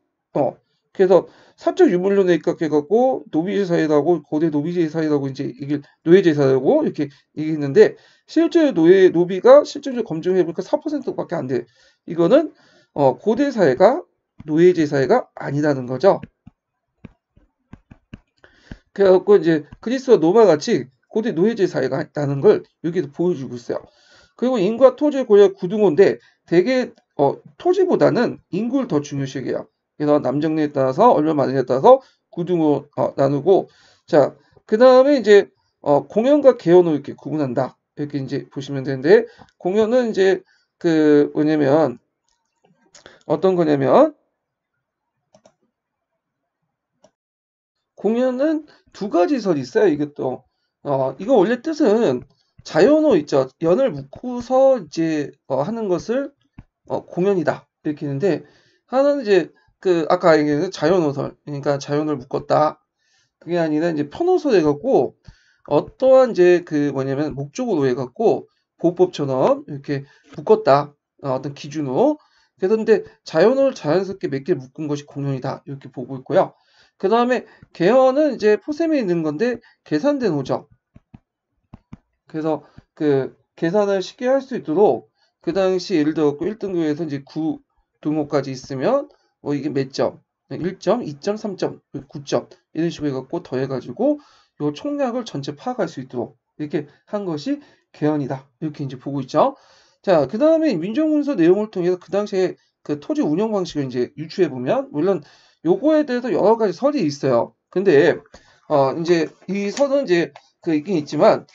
그래서 사적 유물론에 입각해갖고 노비제 사회라고 고대 노비제 사회라고 이제 이게 노예제 사회라고 이렇게 얘기했는데 실제 노비가 실질적으로 검증해보니까 4%밖에 안 돼. 이거는 고대 사회가 노예제 사회가 아니라는 거죠. 그래갖고 이제 그리스와 로마 같이 고대 노예제 사회가 있다는 걸 여기서 보여주고 있어요. 그리고 인구와 토지의 고려 구등호인데 대개 토지보다는 인구를 더 중요시 여겨요. 그래서 남정네에 따라서 얼마 많으냐에 따라서 구등호 나누고 자, 그 다음에 이제 공연과 개연으로 이렇게 구분한다. 이렇게 이제 보시면 되는데 공연은 이제 그 뭐냐면 어떤 거냐면 공연은 두 가지 설이 있어요. 이것도 이거 원래 뜻은 자연호 있죠. 연을 묶고서 이제 하는 것을 공연이다 이렇게 했는데 하나는 이제 그 아까 얘기한 자연호설 그러니까 자연을 묶었다. 그게 아니라 이제 편호설 해갖고 어떠한 이제 그 뭐냐면 목적으로 해갖고 보호법처럼 이렇게 묶었다. 어떤 기준으로. 그래서 근데 자연을 자연스럽게 몇 개 묶은 것이 공연이다 이렇게 보고 있고요. 그 다음에 개헌은 이제 포셈에 있는 건데 계산된 호죠. 그래서 그 계산을 쉽게 할 수 있도록 그 당시 예를 들어 1등급에서 이제 9 등호까지 있으면 이게 몇 점? 1점, 2점, 3점, 9점 이런 식으로 해갖고 더해가지고 요 총량을 전체 파악할 수 있도록 이렇게 한 것이 개헌이다. 이렇게 이제 보고 있죠. 자, 그 다음에 민족문서 내용을 통해서 그 당시에 그 토지 운영 방식을 이제 유추해 보면, 물론 요거에 대해서 여러 가지 설이 있어요. 근데 이제 이 설은 이제 그 있긴 있지만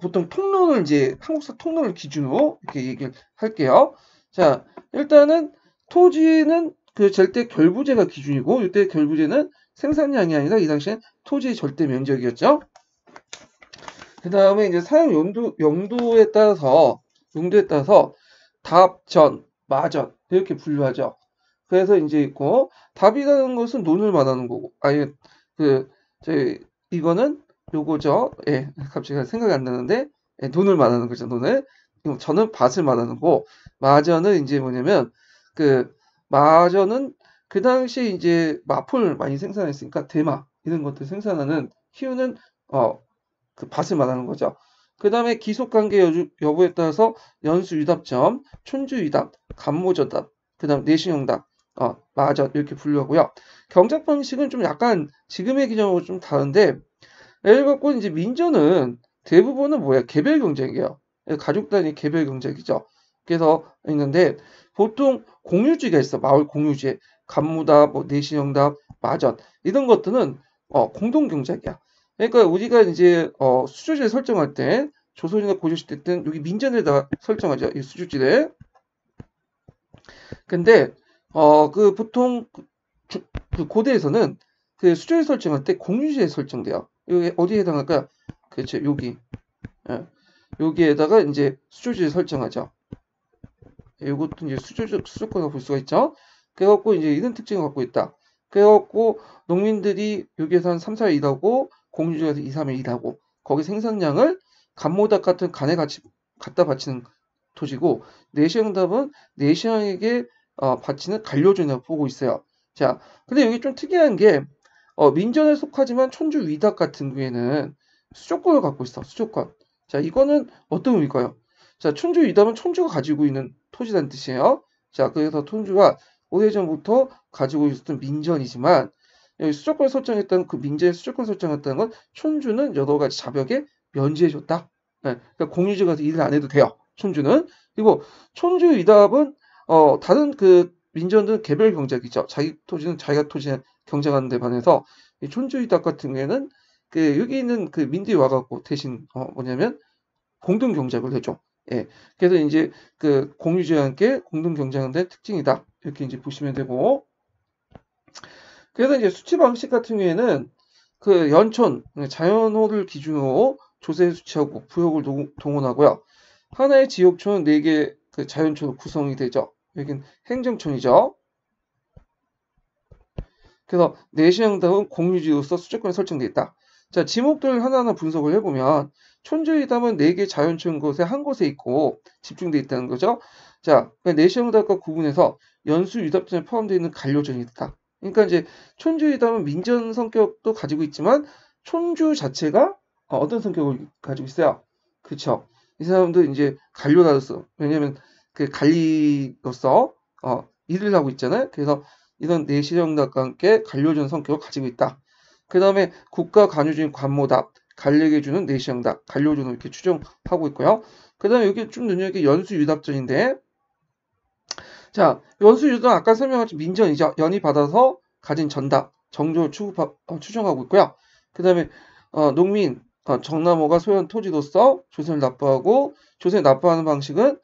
보통 통론을 이제 한국사 통론을 기준으로 이렇게 얘기를 할게요. 자, 일단은 토지는 그 절대 결부제가 기준이고, 이때 결부제는 생산량이 아니라 이 당시엔 토지의 절대 면적이었죠. 그 다음에 이제 사용 용도에 따라서 답, 전, 마전 이렇게 분류하죠. 그래서 이제 있고, 답이라는 것은 논을 말하는 거고, 아니 이거는 요거죠. 예, 갑자기 생각이 안 나는데, 예, 논을 말하는 거죠. 논을. 저는 밭을 말하는 거고, 마전은 이제 뭐냐면 마전은 그 당시에 이제 마포를 많이 생산했으니까 대마 이런 것들 생산하는 키우는 그 밭을 말하는 거죠. 그 다음에 기속관계 여부에 따라서 연수유답점, 촌주유답, 간모저답, 그 다음 내시형답, 마전 이렇게 분류하고요. 경작 방식은 좀 약간 지금의 기준하고 좀 다른데, 예를 갖고 이제 민전은 대부분은 뭐야? 개별 경작이에요. 가족 단위 개별 경작이죠. 그래서 있는데 보통 공유지가 있어. 마을 공유지, 간무답, 뭐 내시형답, 마전 이런 것들은 공동 경작이야. 그러니까 우리가 이제 수조지를 설정할 때 조선이나 고조시대 때는 여기 민전에다가 설정하죠. 이 수조지를. 근데 그 보통 그 고대에서는 그 수조지 설정할 때 공유지에 설정돼요. 여기 어디에 해당할까? 그렇죠. 여기. 예. 여기에다가 이제 수조지를 설정하죠. 이것도 이제 수조권을 볼 수가 있죠. 그래갖고 이제 이런 특징을 갖고 있다. 그래갖고 농민들이 여기에서 한 3, 4일 일하고 공유지에서 2, 3일 일하고 거기 생산량을 간모답 같은 간에 같이 갖다 바치는 토지고, 내시형답은 내시형에게 바치는 간료준이라고 보고 있어요. 자, 근데 여기 좀 특이한 게 민전에 속하지만 촌주 위답 같은 경우에는 수조권을 갖고 있어. 수조권. 자, 이거는 어떤 의미일까요? 자, 촌주 위답은 촌주가 가지고 있는 토지라는 뜻이에요. 자, 그래서 촌주가 오래전부터 가지고 있었던 민전이지만, 여기 수조권 설정했던 그 민전의 수조권 설정했다는 건 촌주는 여러 가지 자벽에 면제해줬다. 네, 그러니까 공유지 가서 일을 안 해도 돼요. 촌주는. 그리고 촌주 위답은 다른 그 민전은 개별 경작이죠. 자기 토지는 자기가 토지에 경작하는 데 반해서 이 촌주 위답 같은 경우에는 그 여기 있는 그 민들이 와갖고 대신 뭐냐면 공동 경작을 해줘. 예. 그래서 이제 그 공유지와 함께 공동 경작하는 특징이다. 이렇게 이제 보시면 되고. 그래서 이제 수치 방식 같은 경우에는 그 연촌, 자연호를 기준으로 조세 수치하고 부역을 동원하고요. 하나의 지역촌은 4개 그 자연촌으로 구성이 되죠. 여긴 행정촌이죠. 그래서 내시형답은 공유지로서 수도권에 설정되어 있다. 자, 지목들 하나하나 분석을 해보면 촌주위답은 4개 자연촌 곳에 한 곳에 있고 집중되어 있다는 거죠. 자, 내시형답과 구분해서 연수유답전에 포함되어 있는 간료전이 있다. 그러니까 이제 촌주위답은 민전 성격도 가지고 있지만 촌주 자체가 어떤 성격을 가지고 있어요? 그쵸? 이 사람도 이제 관료로서, 왜냐면 그 관리로서 일을 하고 있잖아요. 그래서 이런 내시형답과 함께 관료전 성격을 가지고 있다. 그 다음에 국가 관유주인 관모답, 관리에게 주는 내시형답, 관료전을 이렇게 추정하고 있고요. 그 다음에 여기 좀 눈여겨볼 연수유답전인데, 자, 연수유답 아까 설명했던 민전이죠. 연이 받아서 가진 전답, 정조를 추정하고 있고요. 그 다음에 농민, 정나무가 소유한 토지로서 조세를 납부하고, 조세를 납부하는 방식은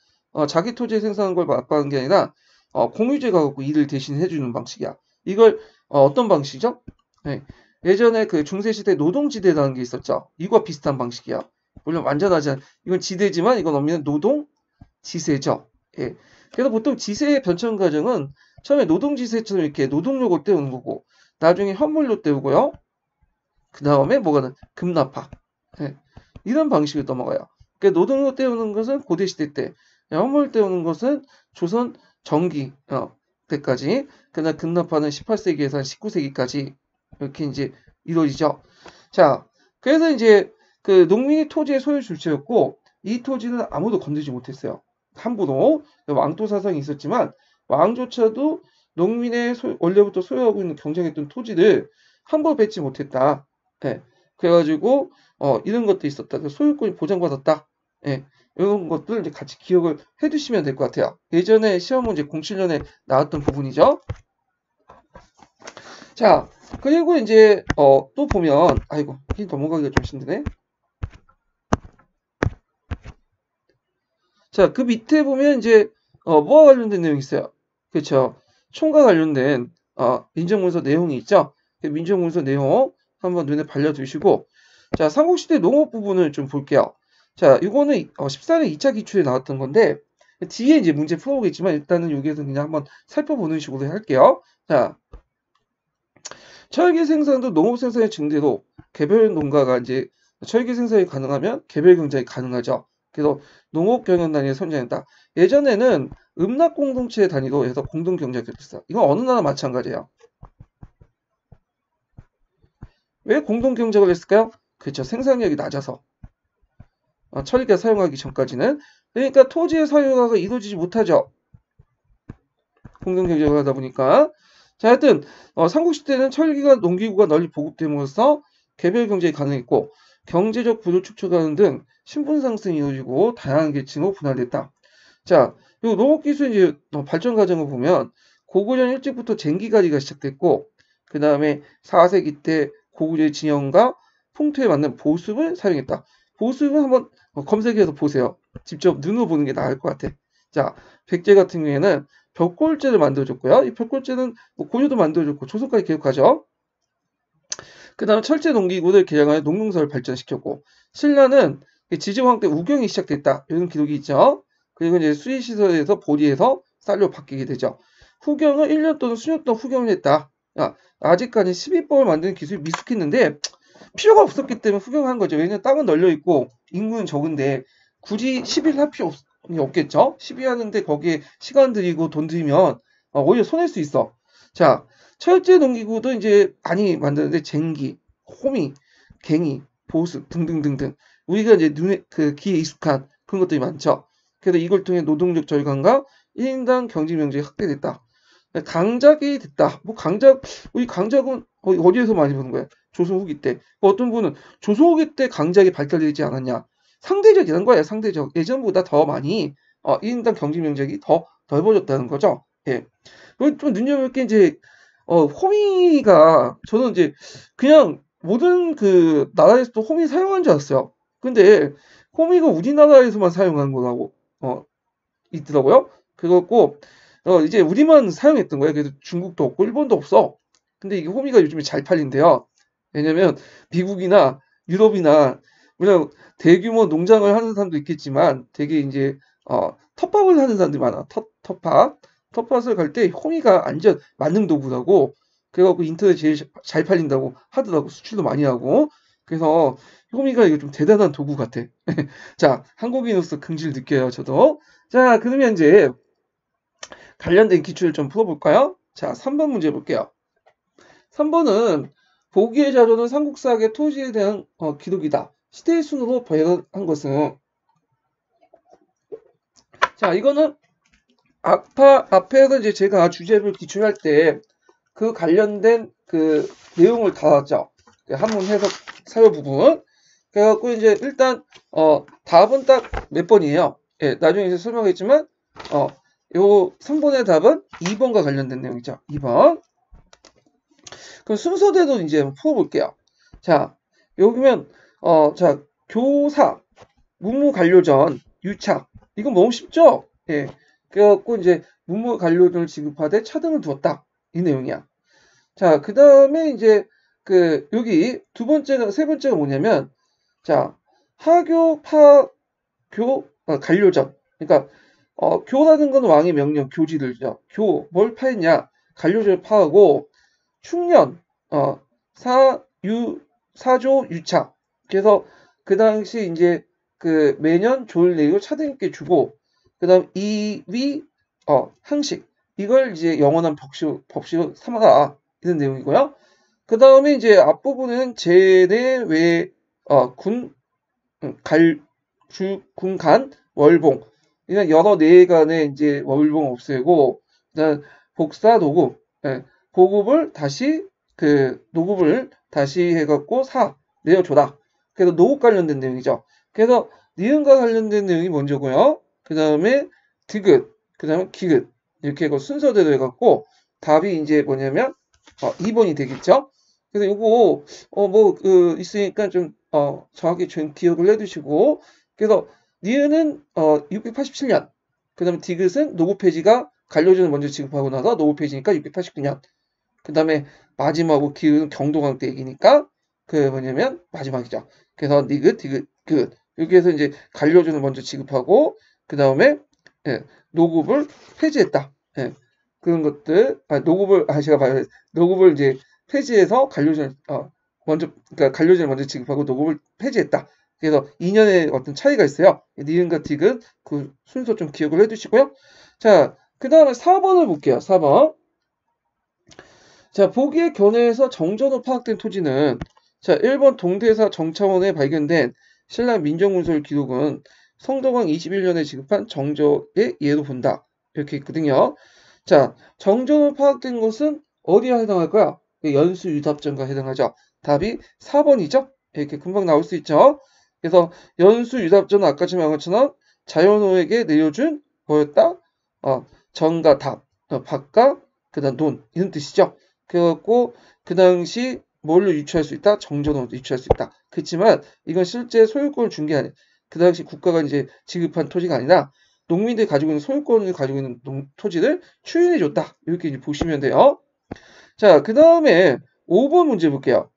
자기 토지에 생산하는 걸 납부하는 게 아니라 공유제가 갖고 일을 대신 해주는 방식이야. 이걸 어떤 방식이죠? 네. 예전에 그 중세시대 노동지대라는 게 있었죠. 이거와 비슷한 방식이야. 물론 완전하지 않, 이건 지대지만 이건 엄밀한 노동지세죠. 예. 그래서 보통 지세의 변천 과정은 처음에 노동지세처럼 이렇게 노동력을 떼우는 거고, 나중에 현물로 떼우고요. 그 다음에 뭐가 급납파. 예. 이런 방식으로 넘어가요. 그러니까 노동력 떼우는 것은 고대시대 때, 현물 떼우는 것은 조선 전기 때까지, 그다음 급납파는 18세기에서 한 19세기까지 이렇게 이제 이루어지죠. 자, 그래서 이제 그 농민이 토지의 소유 주체였고, 이 토지는 아무도 건들지 못했어요. 함부로. 왕도 사상이 있었지만 왕조차도 농민의 원래부터 소유하고 있는 경쟁했던 토지를 함부로 뺏지 못했다. 네. 그래가지고 이런 것도 있었다. 소유권이 보장받았다. 예, 이런 것들 이제 같이 기억을 해두시면 될 것 같아요. 예전에 시험 문제 07년에 나왔던 부분이죠. 자, 그리고 이제 또 보면 아이고 이 넘어가기가 좀 힘드네. 자, 그 밑에 보면 이제 뭐와 관련된 내용이 있어요. 그렇죠. 총과 관련된 민정문서 내용이 있죠. 그 민정문서 내용 한번 눈에 발려두시고 자, 삼국시대 농업 부분을 좀 볼게요. 자, 이거는 14년 2차 기출에 나왔던 건데 뒤에 이제 문제 풀어보겠지만 일단은 여기에서 그냥 한번 살펴보는 식으로 할게요. 자, 철기 생산도 농업 생산의 증대로 개별 농가가 이제 철기 생산이 가능하면 개별 경작이 가능하죠. 그래서 농업 경영 단위에 선정했다. 예전에는 음락 공동체 단위로 해서 공동 경작이 됐어. 이건 어느 나라 마찬가지예요. 왜 공동 경작을 했을까요? 그렇죠. 생산력이 낮아서. 철기가 사용하기 전까지는. 그러니까 토지의 사유화가 이루어지지 못하죠. 공동 경작을 하다 보니까. 자, 하여튼 삼국시대는 철기가 농기구가 널리 보급됨으로써 개별 경제가 가능했고 경제적 부를 축적하는 등 신분 상승이 이루어지고 다양한 계층으로 분할됐다. 자, 이 농업 기술 이제 발전 과정을 보면 고구려 일찍부터 쟁기가리가 시작됐고 그 다음에 4세기 때 고구려의 진영과 풍토에 맞는 보습을 사용했다. 보습은 한번 검색해서 보세요. 직접 눈으로 보는 게 나을 것 같아. 자, 백제 같은 경우에는 벽골제를 만들어줬고요. 이 벽골제는 고려도 만들어줬고 조선까지 계속하죠. 그 다음 철제 농기구를 개량하여 농농사를 발전시켰고 신라는 지제왕 때 우경이 시작됐다. 이런 기록이 있죠. 그리고 이제 수의시설에서 보리에서 쌀로 바뀌게 되죠. 후경은 1년 또는 수년 동안 후경을 했다. 아직까지 12법을 만드는 기술이 미숙했는데 필요가 없었기 때문에 후경한 거죠. 왜냐면 땅은 널려있고 인구는 적은데 굳이 10일 할 필요 없겠죠. 10일 하는데 거기에 시간 들이고 돈 들이면 오히려 손해일 수 있어. 자, 철제 농기구도 이제 많이 만드는데 쟁기, 호미, 갱이, 보습 등등등등 우리가 이제 눈에 귀에 익숙한 그런 것들이 많죠. 그래서 이걸 통해 노동력 절감과 1인당 경제 면적이 확대됐다. 강작이 됐다. 뭐 강작 우리 강작은 어디에서 많이 보는 거야? 조선 후기 때. 어떤 분은 조선 후기 때 강작이 발달되지 않았냐? 상대적이라는 거예요. 상대적. 예전보다 더 많이 1인당 경제 면적이 더 넓어졌다는 거죠. 예. 그리고 좀 눈여볼 게 이제 호미가 저는 이제 그냥 모든 그 나라에서도 호미 사용한 줄 알았어요. 근데 호미가 우리나라에서만 사용한 거라고 있더라고요. 그래갖고 이제 우리만 사용했던 거예요. 그래서 중국도 없고 일본도 없어. 근데 이게 호미가 요즘에 잘 팔린대요. 왜냐면 미국이나 유럽이나 물론 대규모 농장을 하는 사람도 있겠지만 되게 이제 텃밭을 하는 사람들이 많아. 텃밭을 갈 때 호미가 완전 만능 도구라고 그래갖고 인터넷 제일 잘 팔린다고 하더라고. 수출도 많이 하고. 그래서 호미가 이거 좀 대단한 도구 같아. 자, 한국인으로서 긍지를 느껴요, 저도. 자, 그러면 이제 관련된 기출을 좀 풀어볼까요? 자, 3번 문제 볼게요. 3번은 보기의 자료는 삼국사학의 토지에 대한 기록이다. 시대의 순으로 배열한 것은 자, 이거는 앞에서 이제 제가 주제를 기출할 때 그 관련된 그 내용을 다뤘죠. 한문 해석 사유 부분. 그래갖고 이제 일단 답은 딱 몇 번이에요. 예, 나중에 이제 설명하겠지만 요 3번의 답은 2번과 관련된 내용이죠. 2번. 그럼 순서대로 이제 풀어볼게요. 자, 여기면 자, 교사, 문무관료전, 유착. 이건 너무 쉽죠? 예. 그래갖고 이제 문무관료전을 지급하되 차등을 두었다. 이 내용이야. 자, 그 다음에 이제 여기 세 번째가 뭐냐면 자, 하교, 파교, 관료전. 그러니까 교라는 건 왕의 명령, 교지를죠. 뭘 파했냐? 관료전을 파하고 충년, 사조, 유착. 그래서 그 당시 이제 매년 조를 내고 차등께 주고, 그 다음 이위, 항식. 이걸 이제 영원한 법시로 삼아라. 이런 내용이고요. 그 다음에 이제 앞부분은 제내 외, 군간, 월봉. 그냥 여러 내간의 이제 월봉 없애고, 그다음 복사, 노급. 예, 보급을 다시 노급을 다시 해갖고 내어줘라. 그래서 노급 관련된 내용이죠. 그래서 니은과 관련된 내용이 먼저고요. 그 다음에 디귿, 그 다음에 기귿 이렇게 순서대로 해갖고 답이 이제 뭐냐면 2번이 되겠죠. 그래서 요거 있으니까 좀 정확히 좀 기억을 해두시고 그래서 니은은 687년 그 다음에 디귿은 노후 폐지가 간료전을 먼저 지급하고 나서 노후 폐지니까 689년 그 다음에 마지막으로 기은은 경동왕 때 얘기니까 그 뭐냐면 마지막이죠. 그래서 니귿, 디귿, 그 여기에서 이제 간료전을 먼저 지급하고 그 다음에 노급을 폐지했다. 그런 것들 제가 말해 노급을 이제 폐지해서 간료전을 그러니까 간료전을 먼저 지급하고 노급을 폐지했다. 그래서 2년의 어떤 차이가 있어요. 니은과 디귿 그 순서 좀 기억을 해두시고요. 자, 그 다음에 4번을 볼게요. 4번. 자, 보기에 견해에서 정전으로 파악된 토지는 자, 1번 동대사 정차원에 발견된 신라 민정문서의 기록은 성덕왕 21년에 지급한 정조의 예로 본다. 이렇게 있거든요. 자, 정전으로 파악된 것은 어디에 해당할까요? 연수유답전과 해당하죠. 답이 4번이죠. 이렇게 금방 나올 수 있죠. 그래서 연수유답전은 아까 말한 것처럼 자연호에게 내려준 뭐였다? 정과 답, 박과, 그 다음 논 이런 뜻이죠. 그래갖고 그 당시 뭘로 유추할 수 있다? 정전으로 유추할 수 있다. 그렇지만 이건 실제 소유권을 준 게 아니에요. 그 당시 국가가 이제 지급한 토지가 아니라 농민들이 가지고 있는 소유권을 가지고 있는 토지를 추인해 줬다. 이렇게 이제 보시면 돼요. 자, 그 다음에 5번 문제 볼게요.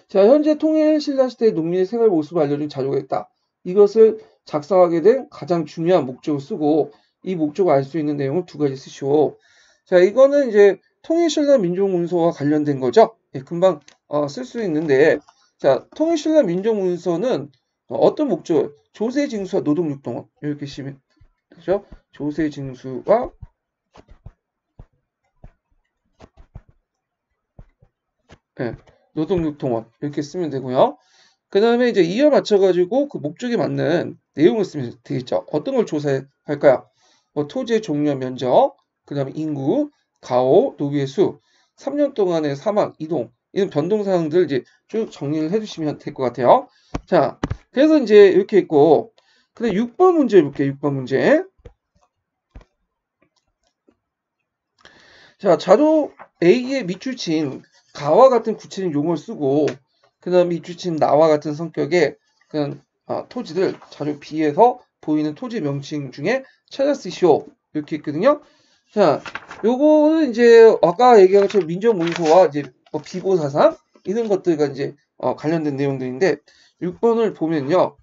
자, 현재 통일신라시대의 농민의 생활 모습을 알려준 자료가 있다. 이것을 작성하게 된 가장 중요한 목적을 쓰고 이 목적을 알 수 있는 내용을 두 가지 쓰시오. 자, 이거는 이제 통일신라 민족문서와 관련된 거죠. 금방 쓸 수 있는데 자, 통일신라 민족문서는 어떤 목적? 조세징수와 노동육동원 이렇게 쓰면 되죠. 조세징수와 노동육동원 이렇게 쓰면 되고요. 그 다음에 이제 이어 맞춰가지고 그 목적에 맞는 내용을 쓰면 되겠죠. 어떤 걸 조사할까요? 토지의 종류와 면적, 그 다음에 인구, 가오, 노비의 수, 3년 동안의 사막, 이동, 이런 변동사항들 이제 쭉 정리를 해주시면 될 것 같아요. 자, 그래서 이제 이렇게 있고, 근데 6번 문제 볼게요. 6번 문제. 자, 자료 A의 밑줄친 가와 같은 구체적인 용어를 쓰고, 그 다음에 밑줄친 나와 같은 성격의 그런 토지를 자료 B에서 보이는 토지 명칭 중에 찾아 쓰시오. 이렇게 있거든요. 자, 요거는 이제 아까 얘기한 것처럼 민족문서와 이제 비보사상 이런 것들과 이제 관련된 내용들인데 6번을 보면요.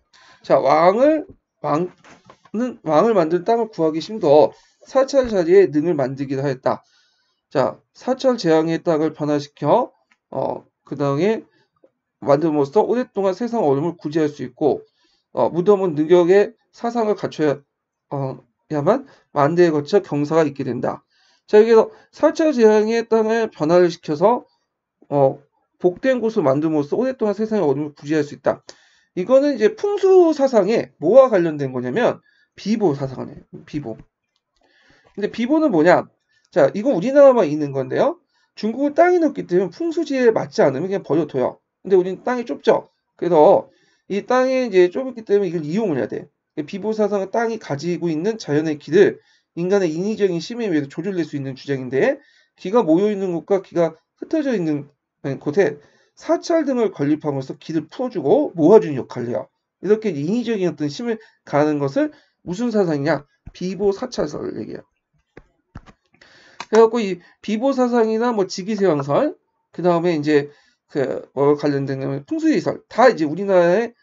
자, 왕을 만들 땅을 구하기 힘더 사찰 자리에 능을 만들기도 하였다. 자, 사찰 재앙의 땅을 변화시켜 그 다음에 만듦으로써 오랫동안 세상 어려움을 구제할 수 있고 무덤은 능력의 사상을 갖춰야만 만대에 거쳐 경사가 있게 된다. 자, 여기서 사찰 재앙의 땅을 변화를 시켜서 복된 곳을 만듦으로써 오랫동안 세상의 어려움을 구제할 수 있다. 이거는 이제 풍수 사상에 뭐와 관련된 거냐면 비보 사상이에요. 비보. 근데 비보는 뭐냐? 자, 이건 우리나라만 있는 건데요. 중국은 땅이 넓기 때문에 풍수지에 맞지 않으면 그냥 버려둬요. 근데 우리는 땅이 좁죠. 그래서 이 땅이 이제 좁기 때문에 이걸 이용을 해야 돼. 비보 사상은 땅이 가지고 있는 자연의 기를 인간의 인위적인 심에 의해서 조절될 수 있는 주장인데 기가 모여 있는 곳과 기가 흩어져 있는 곳에 사찰 등을 건립함으로써 기를 풀어주고 모아주는 역할을 해요. 이렇게 인위적인 어떤 심을 가는 것을 무슨 사상이냐? 비보 사찰설을 얘기해요. 그래갖고 이 비보 사상이나 뭐 직위세왕설, 그 다음에 이제 관련된 풍수지설 다 이제 우리나라의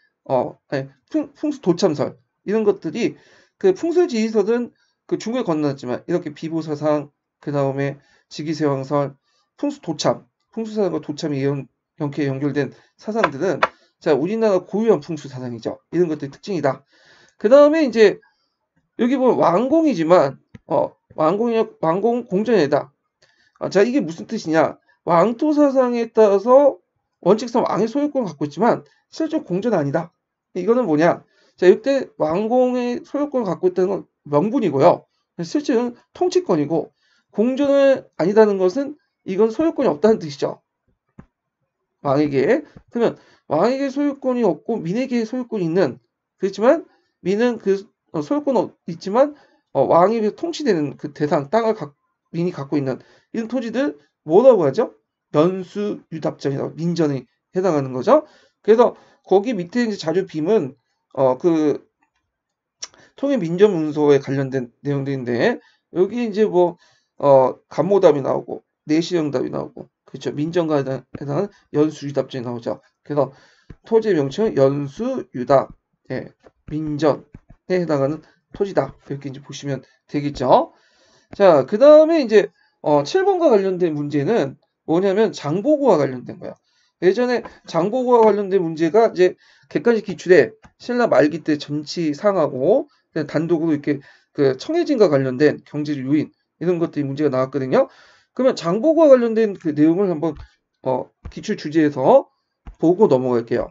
풍수 도참설 이런 것들이 그 풍수지설은 그 중국에 건너왔지만 이렇게 비보 사상, 그 다음에 직위세왕설, 풍수 도참, 풍수사상과 도참이 연계에 연결된 사상들은 자 우리나라 고유한 풍수 사상이죠. 이런 것들이 특징이다. 그 다음에 이제 여기 보면 왕공이지만 왕공 공전이다. 자 이게 무슨 뜻이냐? 왕토 사상에 따라서 원칙상 왕의 소유권을 갖고 있지만 실제 공전은 아니다. 이거는 뭐냐? 자 이때 왕공의 소유권을 갖고 있다는 건 명분이고요. 실제는 통치권이고 공전은 아니다는 것은 이건 소유권이 없다는 뜻이죠. 왕에게. 그러면 왕에게 소유권이 없고 민에게 소유권이 있는, 그렇지만 민은 그 소유권 있지만 왕에게 통치되는 그 대상 땅을 민이 갖고 있는 이런 토지들 뭐라고 하죠? 연수유답전이라고 민전에 해당하는 거죠. 그래서 거기 밑에 이제 자주 빔은 그 통일 민전 문서에 관련된 내용들인데 여기 이제 뭐 간모답이 나오고 내시정답이 나오고 그렇죠. 민정과에 해당하는 연수유답전이 나오죠. 그래서 토지의 명칭은 연수유답, 예, 민전에 해당하는 토지다. 이렇게 이제 보시면 되겠죠. 자, 그 다음에 이제 7번과 관련된 문제는 뭐냐면 장보고와 관련된 거야. 예전에 장보고와 관련된 문제가 이제 객관식 기출에 신라 말기 때 전치상하고 단독으로 이렇게 그 청해진과 관련된 경제적 요인 이런 것들이 문제가 나왔거든요. 그러면 장보고와 관련된 그 내용을 한번 기출 주제에서 보고 넘어갈게요.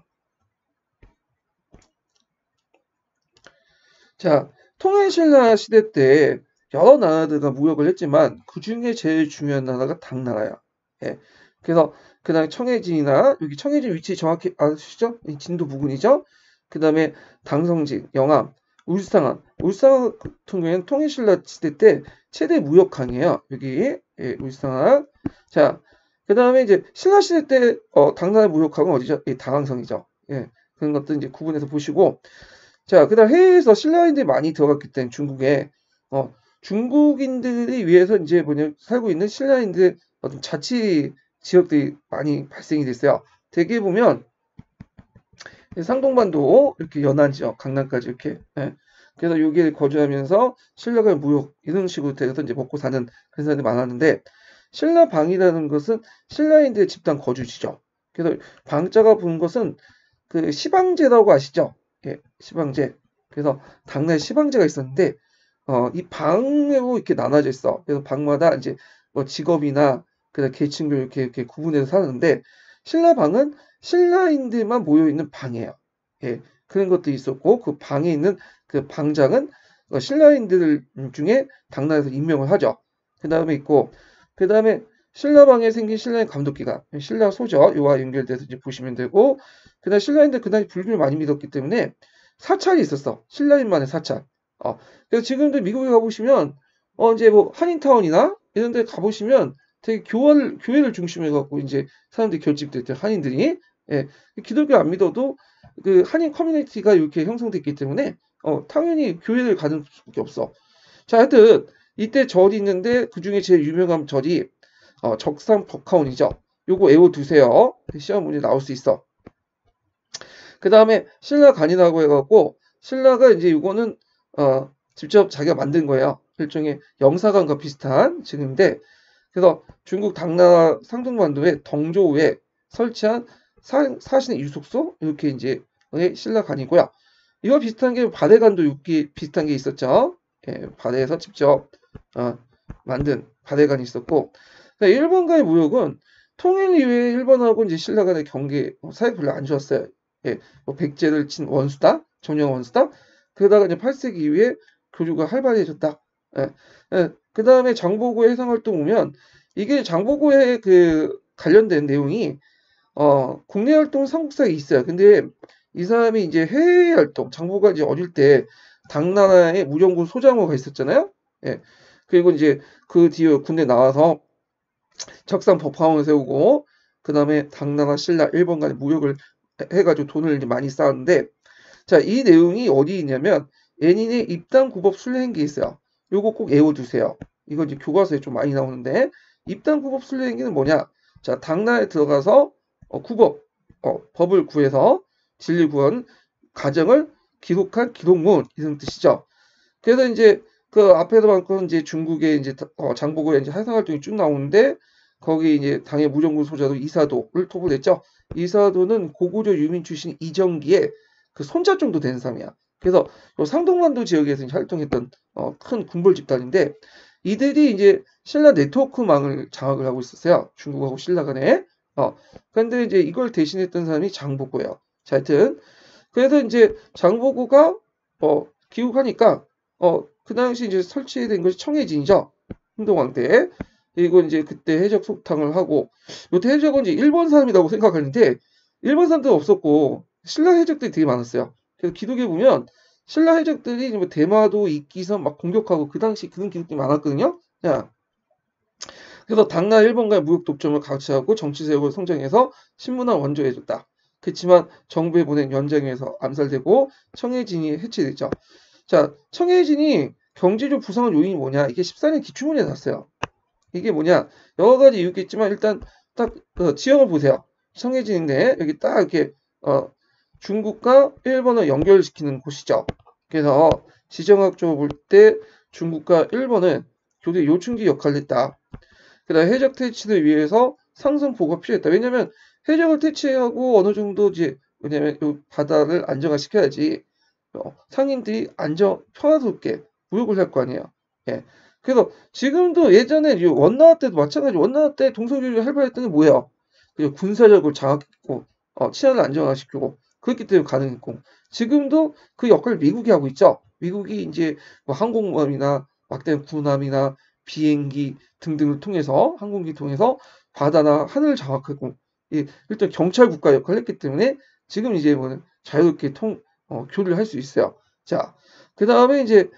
자, 통일신라 시대 때 여러 나라들과 무역을 했지만 그 중에 제일 중요한 나라가 당나라야. 예. 그래서 그다음에 청해진이나 여기 청해진 위치 정확히 아시죠? 이 진도 부근이죠. 그다음에 당성진, 영암, 울산 같은 경우에는 통일신라 시대 때 최대 무역항이에요. 여기 예, 울산. 자, 그다음에 이제 신라 시대 때 당나라 무역항은 어디죠? 예, 당항성이죠. 예, 그런 것들 이제 구분해서 보시고. 자, 그다음 해외에서 신라인들이 많이 들어갔기 때문에 중국에 중국인들이 위해서 이제 뭐냐 살고 있는 신라인들의 어떤 자치 지역들이 많이 발생이 됐어요. 대개 보면 상동반도 이렇게 연안 지역, 강남까지 이렇게. 예. 그래서 여기에 거주하면서 신라가 무역 이런 식으로 돼서 이제 먹고 사는 그런 사람들이 많았는데 신라방이라는 것은 신라인들의 집단 거주지죠. 그래서 방자가 부른 것은 그 시방제라고 아시죠? 예, 시방제. 그래서 당나라에 시방제가 있었는데 이 방으로 이렇게 나눠져 있어. 그래서 방마다 이제 뭐 직업이나 그다음 계층별 이렇게 구분해서 사는데 신라방은 신라인들만 모여 있는 방이에요. 예, 그런 것도 있었고 그 방에 있는 그 방장은 신라인들 중에 당나라에서 임명을 하죠. 그 다음에 있고 그 다음에 신라방에 생긴 신라인 감독기관, 신라 소저 요와 연결돼서 이제 보시면 되고 그다음 신라인들 그다음에 불교를 많이 믿었기 때문에 사찰이 있었어. 신라인만의 사찰. 그래서 지금도 미국에 가보시면 이제 뭐 한인타운이나 이런 데 가보시면 되게 교회를 중심으로 해갖고 이제 사람들이 결집됐죠. 한인들이. 예, 기독교 안 믿어도 그 한인 커뮤니티가 이렇게 형성됐기 때문에 당연히 교회를 가는 수밖에 없어. 자, 하여튼 이때 절이 있는데 그 중에 제일 유명한 절이 적산 벅하온이죠. 요거 외워두세요. 시험 문제 나올 수 있어. 그 다음에 신라간이라고 해갖고 신라가 이제 이거는 직접 자기가 만든 거예요. 일종의 영사관과 비슷한 지금인데 그래서 중국 당나라 상동반도의 덩조우에 설치한 사신의 유속소 이렇게 이제 신라간이고요. 이거 비슷한 게 바대간도 이렇게 비슷한 게 있었죠. 예, 바대에서 직접 만든 바대간이 있었고 일본과의 무역은 통일 이후에 일본하고 이제 신라 간의 경계 사이가 별로 안 좋았어요. 예, 뭐 백제를 친 원수다, 점령 원수다. 그러다가 이제 8세기 이후에 교류가 활발해졌다. 예, 예. 그 다음에 장보고의 해상활동 보면 이게 장보고의 그 관련된 내용이 국내 활동 삼국사에 있어요. 근데 이 사람이 이제 해외 활동, 장보고가 이제 어릴 때 당나라의 무령군 소장호가 있었잖아요. 예. 그리고 이제 그 뒤에 군대 나와서 적산 법화원을 세우고 그 다음에 당나라, 신라, 일본 간의 무역을 해가지고 돈을 이제 많이 쌓았는데 자, 이 내용이 어디 있냐면 예닌의 입당구법 순례행기에 있어요. 요거 꼭 외워두세요. 이거 이제 교과서에 좀 많이 나오는데 입당구법 순례행기는 뭐냐? 자, 당나라에 들어가서 법을 구해서 진리 구한 과정을 기록한 기록문 이런 뜻이죠. 그래서 이제 그 앞에서 봤던 이제 중국의 이제 장보고의 이제 해상 활동이 쭉 나오는데 거기 이제 당의 무정군 소자도 이사도를 토벌했죠. 이사도는 고구려 유민 출신 이정기의 그 손자 정도 되는 사람이야. 그래서 상동반도 지역에서 활동했던 큰 군벌 집단인데 이들이 이제 신라 네트워크망을 장악을 하고 있었어요. 중국하고 신라 간에. 그런데 이제 이걸 대신했던 사람이 장보고예요. 자, 하여튼 그래서 이제 장보고가 귀국하니까 그 당시 이제 설치된 것이 청해진이죠. 흥동왕 때. 그리고 이제 그때 해적 속탕을 하고, 요때 해적은 이제 일본 사람이라고 생각하는데 일본 사람들 없었고 신라 해적들이 되게 많았어요. 그래서 기록에 보면 신라 해적들이 뭐 대마도, 이끼섬 막 공격하고 그 당시 그런 기록들이 많았거든요. 자, 그래서 당나라 일본과의 무역 독점을 같이하고 정치 세력을 성장해서 신문화 원조해줬다. 그렇지만 정부에 보낸 연장에서 암살되고 청해진이 해체됐죠. 자, 청해진이 경제적 부상의 요인이 뭐냐? 이게 14년 기출문제에 나왔어요. 이게 뭐냐? 여러 가지 이유가 있지만 일단 딱 지형을 보세요. 청해진인데 여기 딱 이렇게 중국과 일본을 연결시키는 곳이죠. 그래서 지정학적으로 볼 때 중국과 일본은 교대 요충지 역할을 했다. 그다음 해적 퇴치를 위해서 상승 보고가 필요했다. 왜냐면 해적을 퇴치하고 어느 정도 이제 왜냐면 이 바다를 안정화시켜야지 상인들이 평화롭게 무역을 할 거 아니에요. 예. 그래서 지금도 예전에 원나라 때도 마찬가지. 원나라 때 동서교류 활발했던 게 뭐예요? 군사력을 장악했고 치안을 안정화시키고 그렇기 때문에 가능했고 지금도 그 역할을 미국이 하고 있죠. 미국이 이제 뭐 항공모함이나 막대한 군함이나 비행기 등등을 통해서 항공기 통해서 바다나 하늘을 장악하고 일단 경찰 국가 역할을 했기 때문에 지금 이제 뭐 자유롭게 교류를 할 수 있어요. 자, 그 다음에 이제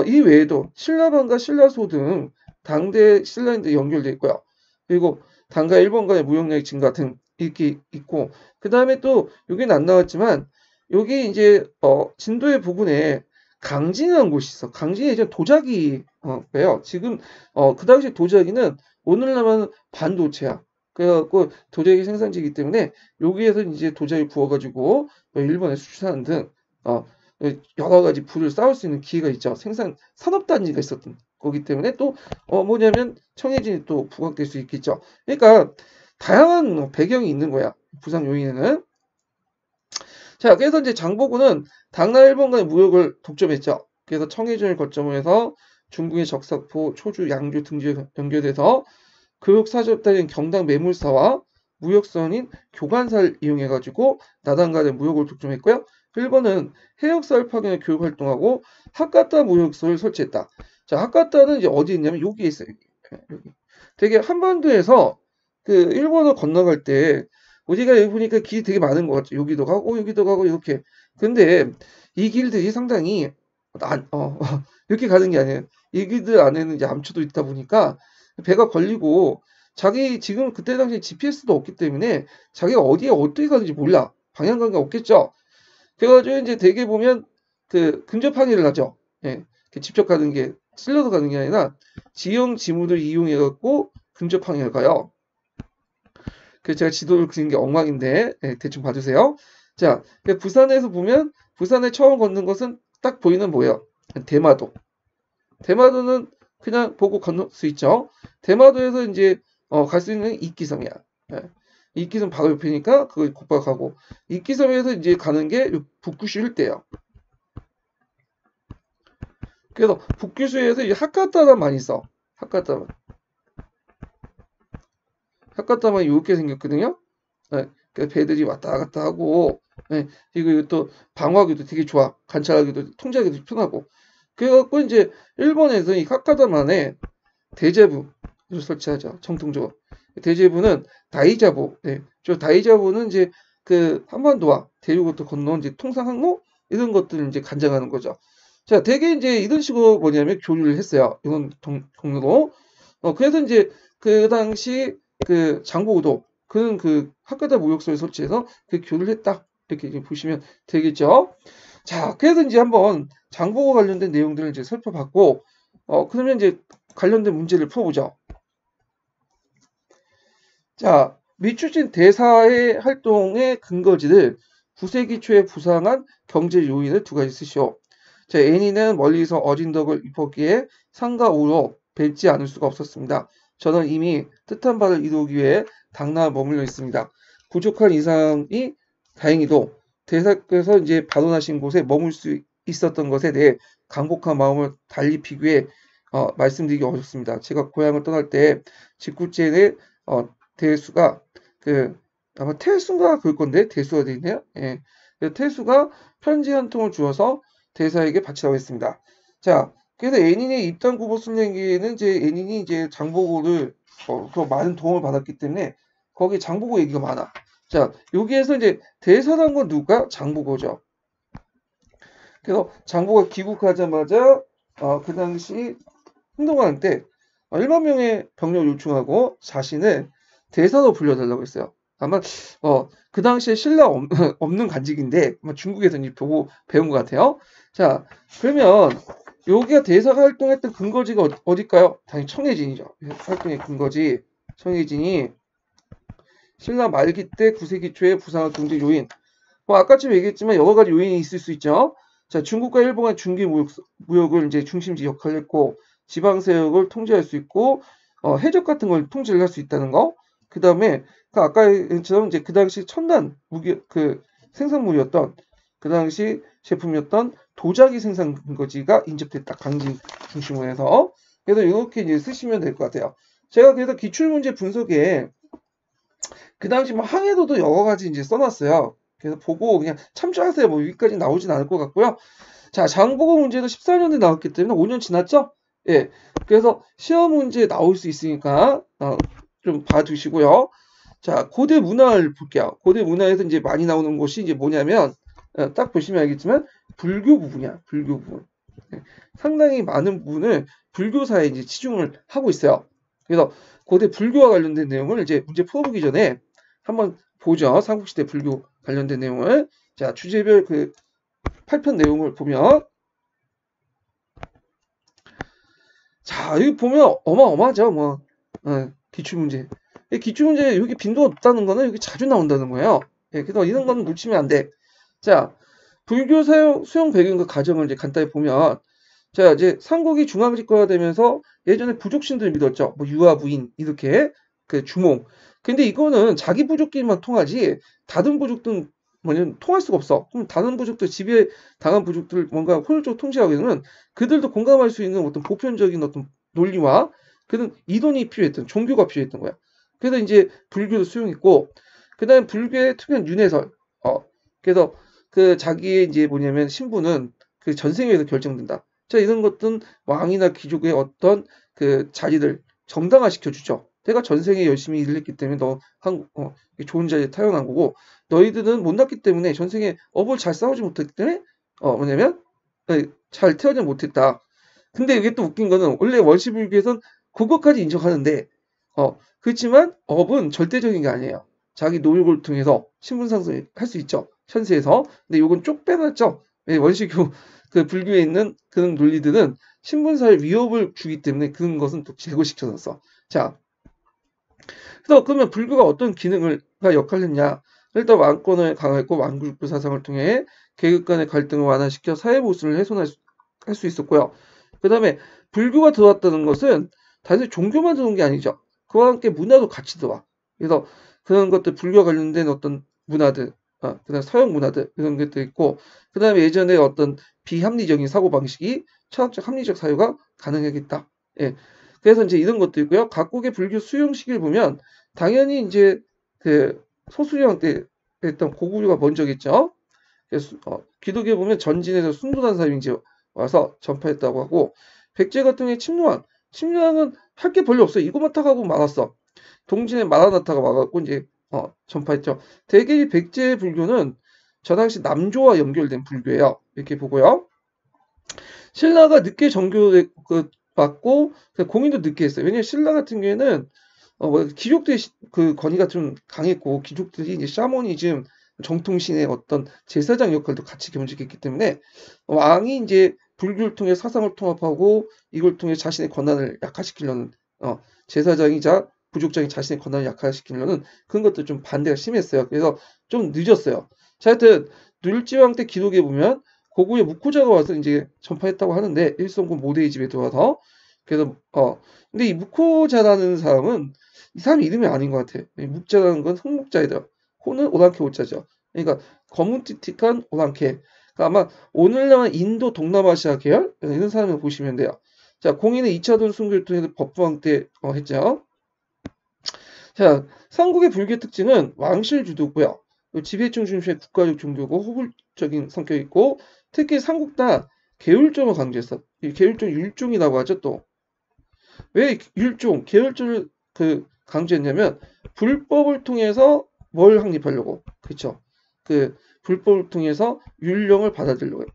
이 외에도 신라반과 신라소 등 당대 신라인들 연결돼 있고요. 그리고 당과 일본과의 무역량의 증가 등 이렇게 있고 그 다음에 또 여기는 안 나왔지만 여기 이제 진도의 부근에 강진이라는 곳이 있어. 강진이 예전 도자기 예요. 지금 그 당시 도자기는 오늘날만 반도체야. 그래갖고 도자기 생산지이기 때문에 여기에서 이제 도자기 구워가지고 일본에 수출하는 등 여러 가지 부를 쌓을 수 있는 기회가 있죠. 생산 산업단지가 있었던 거기 때문에 또 뭐냐면 청해진이 또 부각될 수 있겠죠. 그러니까 다양한 배경이 있는 거야. 부상 요인에는. 자, 그래서 이제 장보고는 당나라 일본과의 무역을 독점했죠. 그래서 청해진을 거점으로 해서 중국의 적사포, 초주, 양주 등지에 연결돼서 교육사접단인 경당 매물사와 무역선인 교관사를 이용해가지고 나당 간의 무역을 독점했고요. 일본은 해역사를 파견해 교육 활동하고 하카타 무역소를 설치했다. 자, 하카타는 이제 어디 있냐면 여기에 있어요. 여기. 되게 한반도에서 그 일본을 건너갈 때 우리가 여기 보니까 길이 되게 많은 것 같죠. 여기도 가고 여기도 가고 이렇게. 근데 이 길들이 상당히 이렇게 가는 게 아니에요. 이 길들 안에는 이제 암초도 있다 보니까 배가 걸리고 자기 지금 그때 당시 GPS도 없기 때문에 자기가 어디에 어떻게 가는지 몰라. 방향감이 없겠죠. 그래가지고 이제 대개 보면 그 근접 항해를 하죠. 예, 직접 가는 게 실려서 가는 게 아니라 지형 지문을 이용해 갖고 근접 항해를 가요. 그래서 제가 지도를 그린 게 엉망인데 대충 봐주세요. 자, 부산에서 보면 부산에 처음 걷는 것은 딱 보이는 뭐예요? 대마도. 대마도는 그냥 보고 건널 수 있죠. 대마도에서 이제 갈 수 있는 이끼섬이야. 예. 이끼섬 바로 옆이니까 그걸 곧바로 가고 이끼섬에서 이제 가는 게 북규슈 일대예요. 그래서 북규슈에서 이 하카타만 많이 써. 하카타만. 하카타만 이렇게 생겼거든요. 네, 배들이 왔다 갔다 하고 네, 그리고 또 방어하기도 되게 좋아. 관찰하기도 통제하기도 편하고. 그래갖고 이제 일본에서 이 하카타만에 대제부를 설치하죠. 정통적으로. 대제부는 다이자부. 네, 저 다이자부는 이제 그 한반도와 대륙부터 건너온 이제 통상 항로 이런 것들을 이제 관장하는 거죠. 자, 대개 이제 이런 식으로 뭐냐면 교류를 했어요. 이런 경로로. 그래서 이제 그 당시 그 장보고도 그는 그 하카타 무역소를 설치해서 그 교류를 했다. 이렇게 보시면 되겠죠. 자, 그래서 이제 한번 장보고 관련된 내용들을 이제 살펴봤고, 그러면 이제 관련된 문제를 풀어보죠. 자, 미추진 대사의 활동의 근거지를 9세기 초에 부상한 경제 요인을 두 가지 쓰시오. 자, 애니는 멀리서 어진 덕을 입었기에 상가 오로 뵙지 않을 수가 없었습니다. 저는 이미 뜻한 바를 이루기 위해 당나라에 머물러 있습니다. 부족한 이상이 다행히도 대사께서 이제 발언하신 곳에 머물 수 있었던 것에 대해 강복한 마음을 달리 비교해 말씀드리기 어렵습니다. 제가 고향을 떠날 때 직구제의 대수가 아마 태수가 그럴 건데 대수가 되어 있네요. 예. 태수가 편지 한 통을 주어서 대사에게 바치라고 했습니다. 자, 그래서 애닌의 입단 구보 순례기에는 이제 애닌이 이제 장보고를 더 많은 도움을 받았기 때문에 거기 장보고 얘기가 많아. 자, 여기에서 이제 대사한 건 누가? 장보고죠. 그래서 장보고가 귀국하자마자 그 당시 흥동왕 때 1만 명의 병력을 요청하고 자신을 대사로 불려달라고 했어요. 아마 그 당시에 신라 없는 간직인데 아마 중국에서 이제 보고 배운 것 같아요. 자, 그러면 여기가 대사가 활동했던 근거지가 어딜까요? 당연히 청해진이죠. 활동의 근거지 청해진이 신라 말기 때 9세기 초에 부상한 경제 요인. 아까쯤 얘기했지만 여러 가지 요인이 있을 수 있죠. 자, 중국과 일본의 중개 무역을 이제 중심지 역할을 했고 지방 세력을 통제할 수 있고 해적 같은 걸 통제를 할 수 있다는 거. 그다음에 아까처럼 이제 그 당시 첨단 무기 생산물이었던 그 당시 제품이었던 도자기 생산 근거지가 인접됐다. 강진 중심으로 해서. 그래서 이렇게 이제 쓰시면 될 것 같아요. 제가 그래서 기출문제 분석에 그 당시 뭐 항해도도 여러 가지 이제 써놨어요. 그래서 보고 그냥 참조하세요. 뭐 여기까지 나오진 않을 것 같고요. 자, 장보고 문제도 14년에 나왔기 때문에 5년 지났죠? 예. 그래서 시험 문제 나올 수 있으니까 좀 봐두시고요. 자, 고대 문화를 볼게요. 고대 문화에서 이제 많이 나오는 것이 이제 뭐냐면 딱 보시면 알겠지만 불교 부분이야. 불교 부분. 예. 상당히 많은 부분을 불교사에 이제 치중을 하고 있어요. 그래서 고대 불교와 관련된 내용을 이제 문제 풀어보기 전에 한번 보죠. 삼국시대 불교 관련된 내용을. 자, 주제별 그 8편 내용을 보면 자, 여기 보면 어마어마하죠. 뭐 기출문제. 기출문제 여기 빈도가 높다는 거는 여기 자주 나온다는 거예요. 예, 그래서 이런 거는 놓치면 안 돼. 자, 불교 수용 배경과 가정을 이제 간단히 보면 자, 이제 삼국이 중앙집권화 되면서 예전에 부족신들 믿었죠. 뭐 유아 부인 이렇게 그 주몽. 근데 이거는 자기 부족끼리만 통하지 다른 부족들은 뭐냐면 통할 수가 없어. 그럼 다른 부족들 지배 당한 부족들 뭔가 효율적으로 통제하기 위해서는 그들도 공감할 수 있는 어떤 보편적인 어떤 논리와 그런 이론이 필요했던 종교가 필요했던 거야. 그래서 이제 불교도 수용했고 그다음에 불교의 특유한 윤회설. 그래서 그 자기의 이제 뭐냐면 신분은 그 전생에서 결정된다. 자, 이런 것들은 왕이나 귀족의 어떤 그 자리를 정당화시켜 주죠. 내가 전생에 열심히 일을 했기 때문에 좋은 자리에 태어난 거고 너희들은 못났기 때문에 전생에 업을 잘 싸우지 못했기 때문에 뭐냐면 잘 태어나지 못했다. 근데 이게 또 웃긴 거는 원래 원시불교에선 그것까지 인정하는데 그렇지만 업은 절대적인 게 아니에요. 자기 노력을 통해서 신분 상승을 할 수 있죠. 현세에서. 근데 이건 쪽 빼놨죠. 원시교 그 불교에 있는 그런 논리들은 신분사에 위협을 주기 때문에 그런 것은 또 제거시켜놨어. 자, 그래서 그러면 불교가 어떤 역할을 했냐? 일단 왕권을 강화했고 왕국부 사상을 통해 계급 간의 갈등을 완화시켜 사회 보수를 할 수 있었고요. 그 다음에 불교가 들어왔다는 것은 단순히 종교만 들어온 게 아니죠. 그와 함께 문화도 같이 들어와. 그래서 그런 것들 불교와 관련된 어떤 문화들, 그다음 서양 문화들 이런 것도 있고, 그 다음에 예전에 어떤 비합리적인 사고 방식이 철학적 합리적 사유가 가능하겠다. 예. 그래서 이제 이런 것도 있고요. 각국의 불교 수용 시기를 보면 당연히 이제 그 소수령 때 했던 고구려가 먼저겠죠. 그래서 기독교에 보면 전진에서 순도단 사람이 이제 와서 전파했다고 하고 백제 같은 경우에 침략은 할 게 별로 없어요. 이것만 타가고 말았어. 동진의 마라나타가 와갖고 이제 전파했죠. 대개 백제 불교는 저 당시 남조와 연결된 불교예요. 이렇게 보고요. 신라가 늦게 받고 공인도 늦게 했어요. 왜냐면 신라 같은 경우에는 귀족들의 그 권위가 좀 강했고 귀족들이 이제 샤머니즘 정통신의 어떤 제사장 역할도 같이 겸직했기 때문에 왕이 이제 불교를 통해 사상을 통합하고 이걸 통해 자신의 권한을 약화시키려는 제사장이자 부족장이 자신의 권한을 약화시키려는 그런 것도 좀 반대가 심했어요. 그래서 좀 늦었어요. 자, 하여튼 눌지왕 때 기록에 보면 고구려 묵고자가 와서 이제 전파했다고 하는데 일성군 모대의 집에 들어와서 그래서 근데 이 묵고자라는 사람은 이 사람 이름이 아닌 것 같아. 묵자라는 건 흑묵자이다. 호는 오랑캐 호자죠. 그러니까 거문틱틱한 오랑캐. 그러니까 아마 오늘날 인도 동남아시아 계열 이런 사람을 보시면 돼요. 자, 공인은 2차돈 순교를 통해서 법부왕 때 했죠. 자, 삼국의 불교 특징은 왕실 주도고요. 지배층 중심의 국가적 종교고 호불적인 성격이 있고 특히 삼국다 계율종을 강조했어. 이 계율종 율종이라고 하죠. 또 왜 율종 계열종을 강조했냐면 불법을 통해서 뭘 확립하려고, 그렇죠? 그 불법을 통해서 율령을 받아들이려고 해요.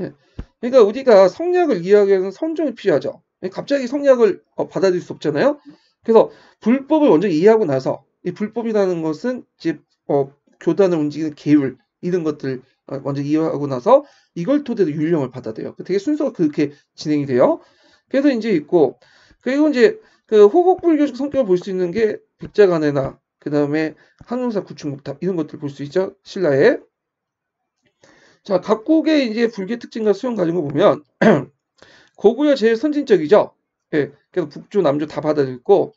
예. 그러니까 우리가 성략을 이해하기 위해서는 선종이 필요하죠. 갑자기 성략을 받아들일 수 없잖아요. 그래서 불법을 먼저 이해하고 나서 이 불법이라는 것은 이제 교단을 움직이는 계율 이런 것들 먼저 이해하고 나서 이걸 토대로 율령을 받아들여요. 되게 순서가 그렇게 진행이 돼요. 그래서 이제 있고 그리고 이제 그 호곡불교적 성격을 볼 수 있는 게 백자간해나 그 다음에 항룡사 구충국탑 이런 것들 볼 수 있죠. 신라에. 자, 각국의 이제 불교 특징과 수용 가진 거 보면 고구려 제일 선진적이죠. 예, 그래서 북조, 남조 다 받아들였고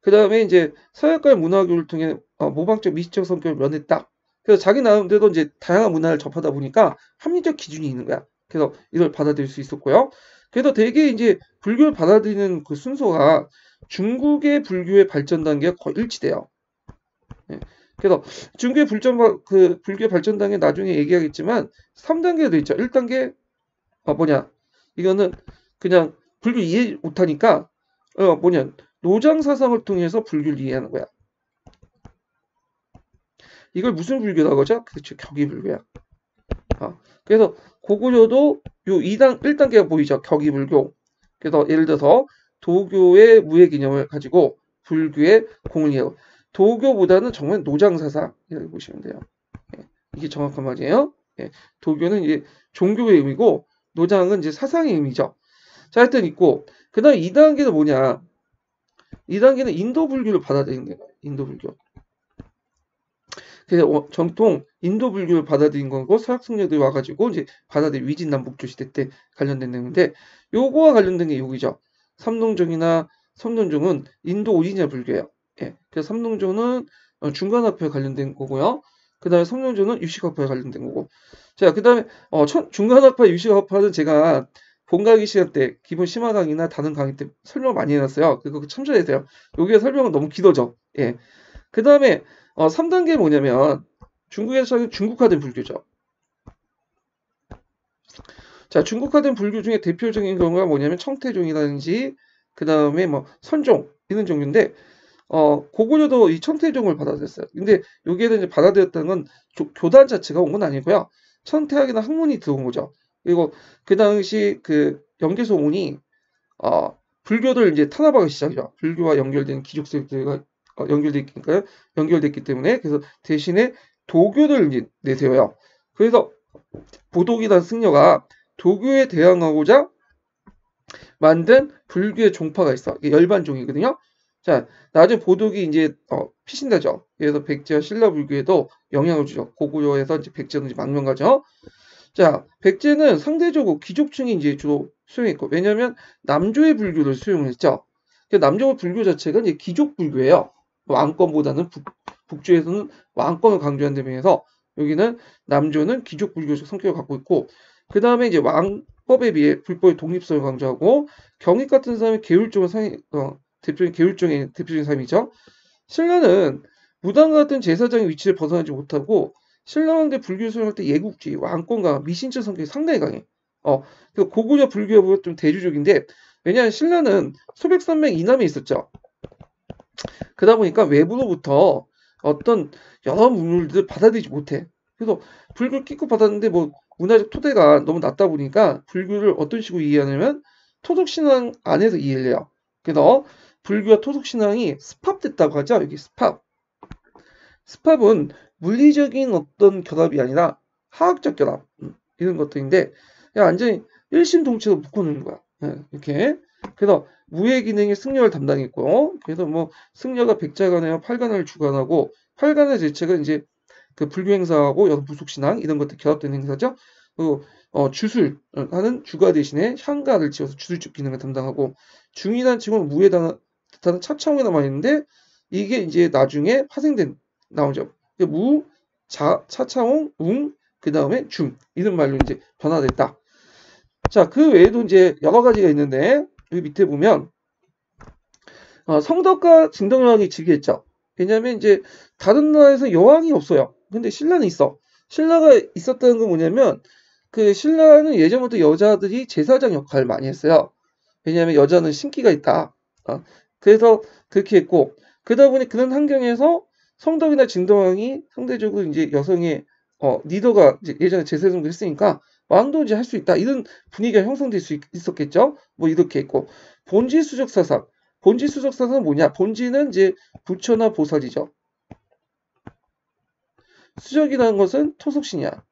그 다음에 이제 서양과의 문화교를 통해 모방적 미시적 성격을 면했다. 그래서 자기 나름대로 이제 다양한 문화를 접하다 보니까 합리적 기준이 있는 거야. 그래서 이걸 받아들일 수 있었고요. 그래서 되게 이제 불교를 받아들이는 그 순서가 중국의 불교의 발전 단계가 거의 일치돼요. 예. 그래서 중국의 불교의 발전 단계 나중에 얘기하겠지만 3단계도 있죠. 1단계 뭐냐 이거는 그냥 불교 이해 못하니까 노장 사상을 통해서 불교를 이해하는 거야. 이걸 무슨 불교라고 하죠? 그렇죠. 격의불교야. 그래서 고구려도 요 1단계가 보이죠. 격의불교. 그래서 예를 들어서 도교의 무예 개념을 가지고 불교의 공을 이해하고 도교보다는 정말 노장 사상이라고 보시면 돼요. 이게 정확한 말이에요. 도교는 이제 종교의 의미고 노장은 이제 사상의 의미죠. 자, 하여튼 있고 그 다음에 2단계는 뭐냐? 2단계는 인도 불교를 받아들이는 거예요. 인도 불교. 그래서 정통 인도 불교를 받아들인 거고 서약 승려들이 와가지고 이제 받아들인 위진남북조 시대 때 관련된 내용인데 요거와 관련된 게 여기죠. 삼동종이나 섬론종은 인도 오리지널 불교예요. 그래서 삼동종은 중간학파에 관련된 거고요. 그 다음에 섬론종은 유식학파에 관련된 거고. 자, 그 다음에 중간학파, 유식학파는 제가 본강의 시간 때 기본 심화 강의나 다른 강의 때 설명 많이 해놨어요. 그거 참조해야 돼요. 여기에 설명은 너무 길어져. 그 다음에 3단계 뭐냐면 중국에서 중국화된 불교죠. 자, 중국화된 불교 중에 대표적인 경우가 뭐냐면 청태종이라든지 그 다음에 뭐 선종 이런 종류인데 고구려도 이 청태종을 받아들였어요. 근데 여기에는 이제 받아들였다는 건 교단 자체가 온 건 아니고요. 청태학이나 학문이 들어온 거죠. 그리고 그 당시 그 영계소문이 불교를 이제 탄압하기 시작이죠. 불교와 연결된 귀족세력들과 연결됐기 때문에 그래서 대신에 도교를 이제 내세워요. 그래서 보독이라는 승려가 도교에 대항하고자 만든 불교의 종파가 있어. 이게 열반종이거든요. 자, 나중에 보독이 이제 피신다죠. 그래서 백제와 신라 불교에도 영향을 주죠. 고구려에서 이제 백제는 이제 망명가죠. 자, 백제는 상대적으로 귀족층이 이제 주로 수용했고, 왜냐하면 남조의 불교를 수용했죠. 남조의 불교 자체가 이제 귀족 불교예요. 왕권보다는 북조에서는 왕권을 강조한 데 비해서 여기는 남조는 귀족 불교적 성격을 갖고 있고, 그 다음에 이제 왕법에 비해 불법의 독립성을 강조하고 경익 같은 사람이 계율종을 대표적인 계율종의 대표적인 삶이죠. 신라는 무당과 같은 제사장의 위치를 벗어나지 못하고 신라왕대 불교 수용할 때 예국주의, 왕권과 미신적 성격이 상당히 강해. 그 고구려 불교가 좀 대주적인데 왜냐하면 신라는 소백산맥 이남에 있었죠. 그러다 보니까 외부로부터 어떤 여러 문물들을 받아들이지 못해. 그래서 불교를 끼고 받았는데 뭐 문화적 토대가 너무 낮다 보니까 불교를 어떤 식으로 이해하냐면 토속신앙 안에서 이해를 해요. 그래서 불교와 토속신앙이 스팝됐다고 하죠. 여기 스팝. 스팝은 물리적인 어떤 결합이 아니라 화학적 결합 이런 것들인데 완전히 일심동체로 묶어놓는 거야. 이렇게. 그래서 무예 기능의 승려를 담당했고 그래서 뭐 승려가 백자간에와 팔간을 주관하고 팔간의 제체가 이제 그 불교 행사하고 여러 부속신앙 이런 것들 결합된 행사죠. 그리고 주술하는 주가 대신에 향가를 지어서 주술적 기능을 담당하고 중이란 칭은 무에 뜻하는 차차옹에 남아 있는데 이게 이제 나중에 파생된 나오죠. 무, 차차옹, 웅, 그 다음에 중 이런 말로 이제 변화됐다. 자, 그 외에도 이제 여러 가지가 있는데 여기 밑에 보면 성덕과 진덕여왕이 즉위했죠. 왜냐하면 이제 다른 나라에서 여왕이 없어요. 근데 신라는 있어. 신라가 있었다는 건 뭐냐면 그 신라는 예전부터 여자들이 제사장 역할을 많이 했어요. 왜냐하면 여자는 신기가 있다. 그래서 그렇게 했고, 그러다 보니 그런 환경에서 성덕이나 진덕왕이 상대적으로 이제 여성의 리더가 이제 예전에 제세동도 했으니까 왕도 이제 할 수 있다. 이런 분위기가 형성될 수 있었겠죠. 뭐 이렇게 했고, 본지수적 사상. 본지수적 사상은 뭐냐? 본지는 이제 부처나 보살이죠. 수적이라는 것은 토속신이야.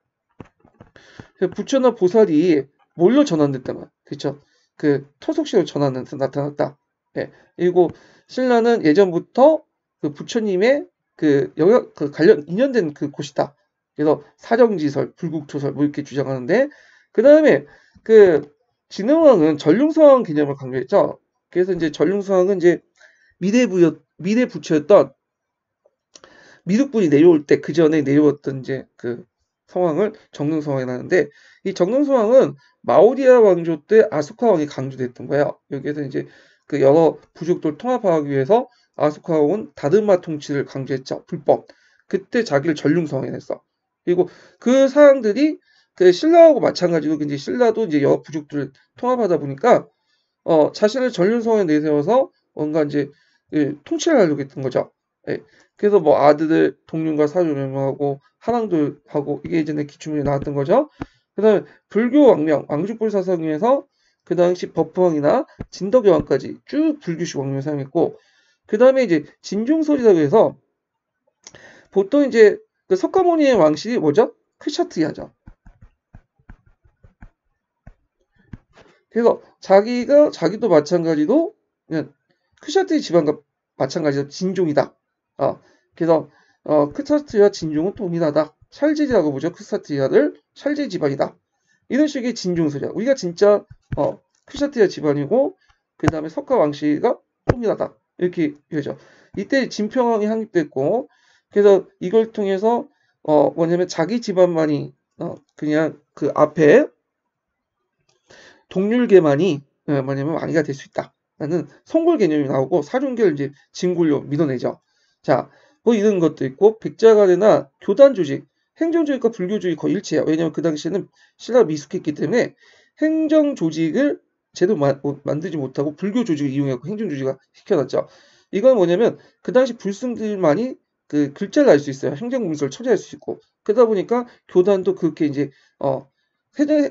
부처나 보살이 뭘로 전환됐다면, 그렇죠? 그 토속신으로 전환해서 나타났다. 예. 그리고 신라는 예전부터 그 부처님의 그 영역, 그 관련 인연된 그 곳이다. 그래서 사정지설, 불국토설 뭐 이렇게 주장하는데, 그 다음에 그 진흥왕은 전륜성왕 개념을 강조했죠. 그래서 이제 전륜성왕은 이제 미대 부처였던 미륵분이 내려올 때 그 전에 내려왔던 이제 그 성왕을 정릉성왕이 하는데, 이 정릉성왕은 마오리아 왕조 때 아소카 왕이 강조됐던 거예요. 여기에서 이제 그 여러 부족들 통합하기 위해서 아소카 왕은 다드마 통치를 강조했죠. 불법. 그때 자기를 전륜성왕이 했어. 그리고 그 사항들이 그 신라하고 마찬가지로 이제 신라도 이제 여러 부족들을 통합하다 보니까 자신을 전륜성왕에 내세워서 뭔가 이제 그 통치를 하려고 했던 거죠. 예. 그래서 뭐 아들을 동륜과 사주를 명명하고 하랑도 하고 이게 예전에 기출문에 나왔던 거죠. 그다음에 불교 왕명 왕족불 사상에서 그 당시 법화왕이나 진덕여왕까지 쭉 불교식 왕명을 사용했고, 그 다음에 이제 진중설이라고 해서 보통 이제 그 석가모니의 왕실이 뭐죠? 크샤트리아죠. 그래서 자기도 마찬가지로 그냥 크샤트리 집안과 마찬가지로 진종이다. 그래서 크사트리아 진종은 동일하다. 찰제지라고 보죠. 크사트리아를 찰제 집안이다. 이런 식의 진종설이야. 우리가 진짜 크사트리아 집안이고 그 다음에 석가 왕씨가 동일하다. 이렇게 이거죠. 이때 진평왕이 확립됐고, 그래서 이걸 통해서 뭐냐면 자기 집안만이 그냥 그 앞에 동률계만이 뭐냐면 왕이가 될 수 있다. 라는 성골 개념이 나오고 사륜계를 이제 진굴로 밀어내죠. 자, 뭐 이런 것도 있고 백자간이나 교단 조직, 행정조직과 불교조직이 거의 일치해요. 왜냐하면 그 당시에는 신라가 미숙했기 때문에 행정 조직을 제대로 만들지 못하고 불교 조직을 이용해서 행정 조직을 시켜놨죠. 이건 뭐냐면 그 당시 불승들만이 그 글자를 알 수 있어요. 행정 문서를 처리할 수 있고, 그러다 보니까 교단도 그렇게 이제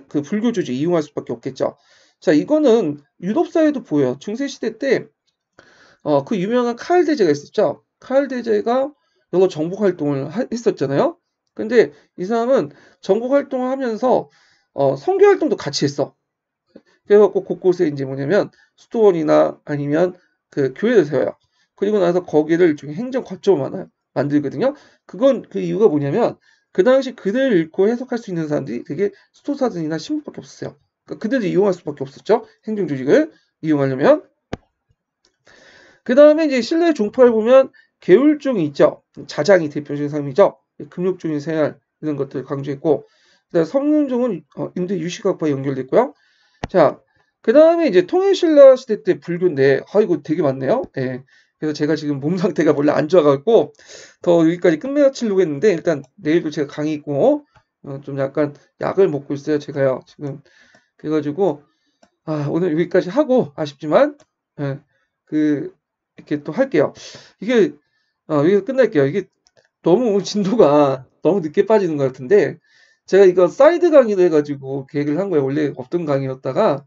그 불교 조직 이용할 수밖에 없겠죠. 자, 이거는 유럽 사회도 보여요. 중세 시대 때 그 유명한 카을 대제가 있었죠. 카을 대제가 여러 정복 활동을 했었잖아요. 근데 이 사람은 정복 활동을 하면서 선교 활동도 같이 했어. 그래갖고 곳곳에 이제 뭐냐면 수도원이나 아니면 그 교회를 세워요. 그리고 나서 거기를 일종의 행정 거점을 만들거든요. 그건 그 이유가 뭐냐면 그 당시 글을 읽고 해석할 수 있는 사람들이 되게 수도사들이나 신부밖에 없었어요. 그러니까 그들이 이용할 수밖에 없었죠. 행정 조직을 이용하려면. 그 다음에 이제 신라의 종파를 보면 계율종이 있죠. 자장이 대표적인 사람이죠. 금욕종인 생활 이런 것들을 강조했고, 그다음 성륜종은 인도 유식학과 연결됐고요. 자, 그 다음에 이제 통일신라 시대 때 불교인데, 이거 되게 많네요. 예. 그래서 제가 지금 몸 상태가 원래 안 좋아갖고 더 여기까지 끝맺치려고 했는데, 일단 내일도 제가 강의 있고 좀 약간 약을 먹고 있어요. 제가요 지금. 그래가지고 오늘 여기까지 하고 아쉽지만 이렇게 또 할게요. 이게 여기서 끝낼게요. 이게 너무 진도가 너무 늦게 빠지는 것 같은데, 제가 이거 사이드 강의로 해가지고 계획을 한 거예요. 원래 없던 강의였다가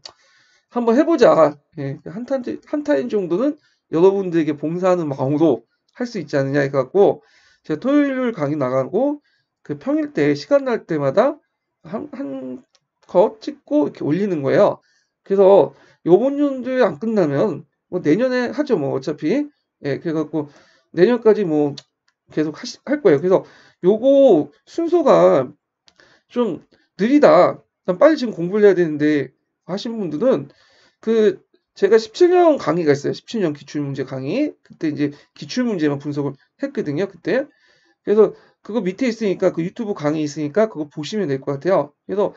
한번 해보자. 예, 한 타임 정도는 여러분들에게 봉사하는 마음으로 할 수 있지 않느냐 해갖고 제가 토요일 강의 나가고 그 평일 때 시간 날 때마다 한 컷 찍고 이렇게 올리는 거예요. 그래서 요번 연도에 안 끝나면 뭐 내년에 하죠. 뭐 어차피. 예, 그래갖고 내년까지 뭐 계속 할 거예요. 그래서 요거 순서가 좀 느리다. 난 빨리 지금 공부를 해야 되는데 하신 분들은 그 제가 17년 강의가 있어요. 17년 기출문제 강의. 그때 이제 기출문제만 분석을 했거든요. 그때. 그래서 그거 밑에 있으니까 그 유튜브 강의 있으니까 그거 보시면 될 것 같아요. 그래서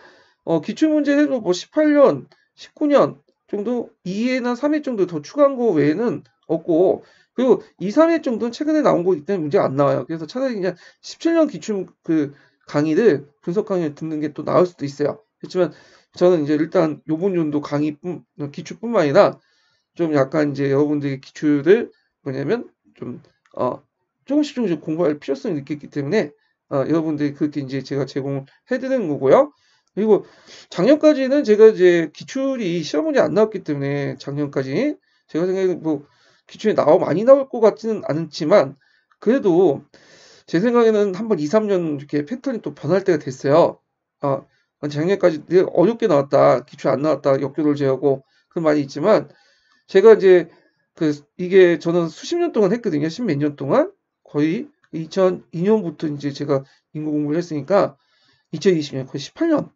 기출문제 해도 뭐 18년, 19년 정도 2회나 3회 정도 더 추가한 거 외에는 없고, 그리고 2, 3회 정도는 최근에 나온 거기 때문에 문제가 안 나와요. 그래서 차라리 그냥 17년 기출 그 강의를 분석 강의를 듣는 게 또 나을 수도 있어요. 그렇지만 저는 이제 일단 요번 연도 기출뿐만 아니라 좀 약간 이제 여러분들의 기출을 뭐냐면 좀 조금씩 공부할 필요성이 느꼈기 때문에 여러분들이 그렇게 이제 제가 제공해드리는 거고요. 그리고 작년까지는 제가 이제 기출이 시험 문제 안 나왔기 때문에 작년까지 제가 생각에 뭐 기출이 많이 나올 것 같지는 않지만 그래도 제 생각에는 한번 2, 3년 이렇게 패턴이 또 변할 때가 됐어요. 작년까지 되게 어렵게 나왔다, 기출 안 나왔다, 역교를 제하고 그런 말이 있지만 제가 이제 이게 저는 수십 년 동안 했거든요. 십몇 년 동안 거의 2002년부터 이제 제가 인구 공부를 했으니까 2020년 거의 18년.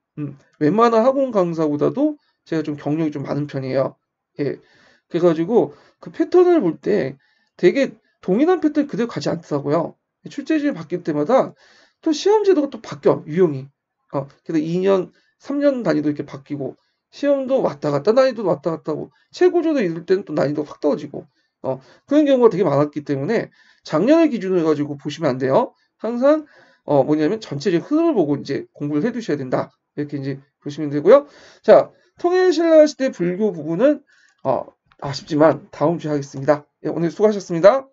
웬만한 학원 강사보다도 제가 좀 경력이 좀 많은 편이에요. 예. 그래가지고 그 패턴을 볼 때 되게 동일한 패턴 그대로 가지 않더라고요. 출제진이 바뀔 때마다 또 시험 제도가 또 바뀌어, 유형이. 그래서 2년, 3년 단위도 이렇게 바뀌고, 시험도 왔다 갔다, 난이도도 왔다 갔다 하고, 최고조도 이룰 때는 또 난이도가 확 떨어지고, 그런 경우가 되게 많았기 때문에 작년을 기준으로 해가지고 보시면 안 돼요. 항상, 뭐냐면 전체적인 흐름을 보고 이제 공부를 해 두셔야 된다. 이렇게 이제 보시면 되고요. 자, 통일신라 시대 불교 부분은, 아쉽지만 다음 주에 하겠습니다. 예, 오늘 수고하셨습니다.